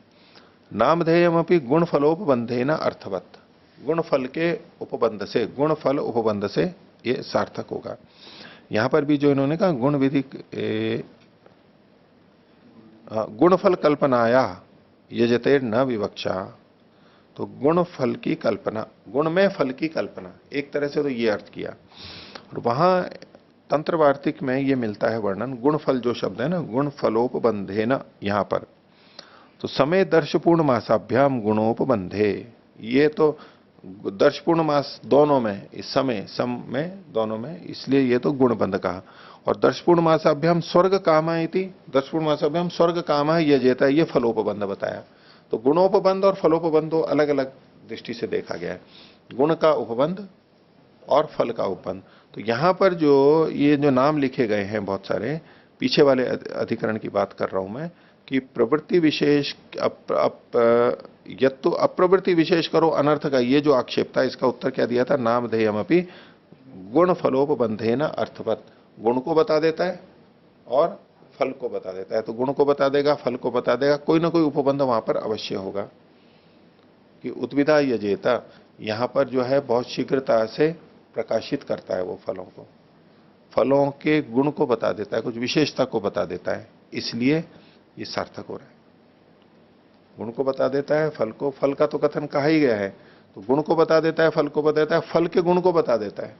नामधेयमपि गुण फलोपबंधे न अर्थवत, गुण फल के उपबंध से, गुण फल उपबंध से ये सार्थक होगा। यहां पर भी जो इन्होंने कहा गुण विधि गुण फल कल्पनाया यजते न विवक्षा, तो गुण फल की कल्पना, गुण में फल की कल्पना, एक तरह से तो ये अर्थ किया। और वहां तंत्र वार्तिक में ये मिलता है वर्णन, गुण फल जो शब्द है ना, गुण फलोपबंधे न, यहां पर तो समय दर्शपूर्ण मासाभ्याम गुणोपबंधे, ये तो दर्शपूर्ण मास दोनों में, इस समय सम में दोनों में, इसलिए ये तो गुणबंध कहा। और दर्शपूर्ण मासाभ्याम स्वर्ग काम है, दर्शपूर्ण मासाभ्याम स्वर्ग काम है, ये जेता है, ये फलोपबंध बताया। तो गुणोपबंध और फलोपबंध दो अलग अलग दृष्टि से देखा गया है, गुण का उपबंध और फल का उपबंध। तो यहां पर जो ये जो नाम लिखे गए हैं बहुत सारे, पीछे वाले अधिकरण की बात कर रहा हूं मैं, कि प्रवृत्ति विशेष यत्तु अप्रवृत्ति विशेष करो अनर्थ का, ये जो आक्षेप था इसका उत्तर क्या दिया था, नामधेयमपि गुण फलोपबंधे न अर्थवत, गुण को बता देता है और फल को बता देता है। तो गुण को बता देगा, फल को बता देगा, कोई ना कोई उपबंध वहां पर अवश्य होगा। कि उद्विदा यजेता, यहां पर जो है बहुत शीघ्रता से प्रकाशित करता है वो फलों को, फलों के गुण को बता देता है, कुछ विशेषता को बता देता है, इसलिए ये सार्थक हो रहा है। गुण को बता देता है, फल को, फल का तो कथन कहा ही गया है, तो गुण को बता देता है, फल को बता देता है, फल के गुण को बता देता है,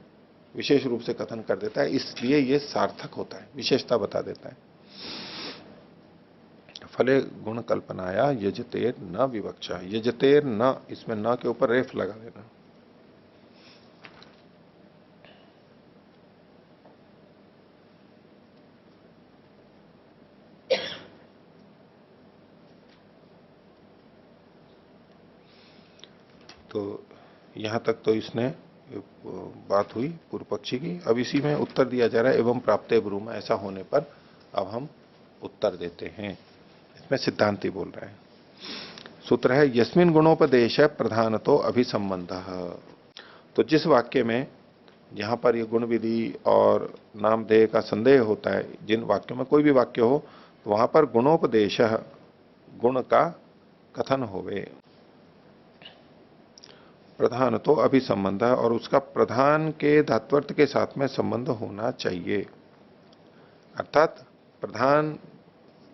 विशेष रूप से कथन कर देता है, इसलिए ये सार्थक होता है, विशेषता बता देता है। फले गुण कल्पनाया यजतेर न विवक्षा। यजतेर न, इसमें न के ऊपर रेफ लगा देना। तो यहां तक तो इसने बात हुई पूर्व पक्षी की। अब इसी में उत्तर दिया जा रहा है, एवं प्राप्ते ब्रूम, ऐसा होने पर अब हम उत्तर देते हैं। इसमें सिद्धांति बोल रहे हैं। सूत्र है यस्मिन गुणोपदेश प्रधान तो अभिसंबंध। तो जिस वाक्य में यहां पर ये गुण विधि और नामधेय का संदेह होता है, जिन वाक्यों में कोई भी वाक्य हो, तो वहां पर गुणोपदेश, गुण का कथन होवे, प्रधान तो अभिसंबंध, और उसका प्रधान के धात्वर्थ के साथ में संबंध होना चाहिए। अर्थात प्रधान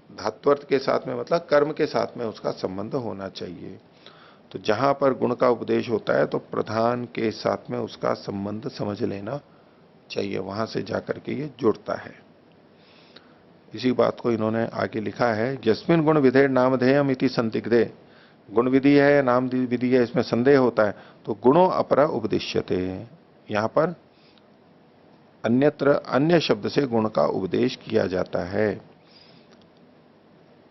धात्वर्थ के साथ में मतलब कर्म के साथ में उसका संबंध होना चाहिए। तो जहां पर गुण का उपदेश होता है तो प्रधान के साथ में उसका संबंध समझ लेना चाहिए, वहां से जाकर के ये जुड़ता है। इसी बात को इन्होंने आगे लिखा है, यस्मिन गुण विधेय नामधेयम इति संदिग्धे, गुण विधि है या नाम विधि है, इसमें संदेह होता है, तो गुणों अपरा उपदिश्यते, यहां पर अन्यत्र अन्य शब्द से गुण का उपदेश किया जाता है।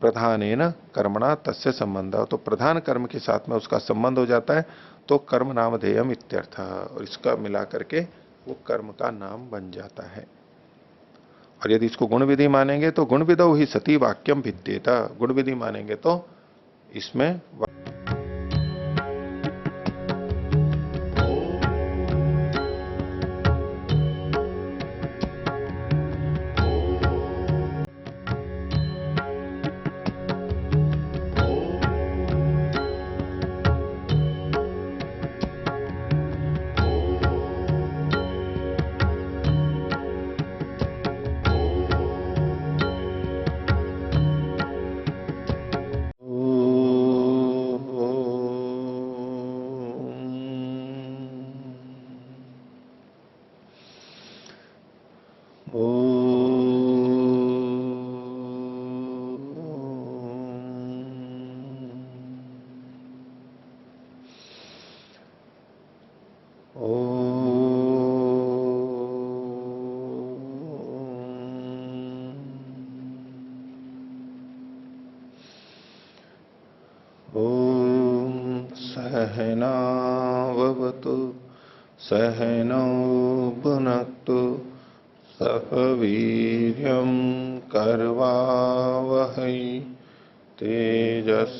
प्रधानेन कर्मणा तस्य संबंध, तो प्रधान कर्म के साथ में उसका संबंध हो जाता है, तो कर्म नामधेयम इत्यर्थ, और इसका मिला करके वो कर्म का नाम बन जाता है। और यदि इसको गुण विधि मानेंगे तो गुण विधौ ही सती वाक्यम भिद्येता, गुण विधि मानेंगे तो इसमें सहनावतु सहनौ भुनक्तु सह वीर्यं करवावहै तेजस्विनावतीतमस्तु।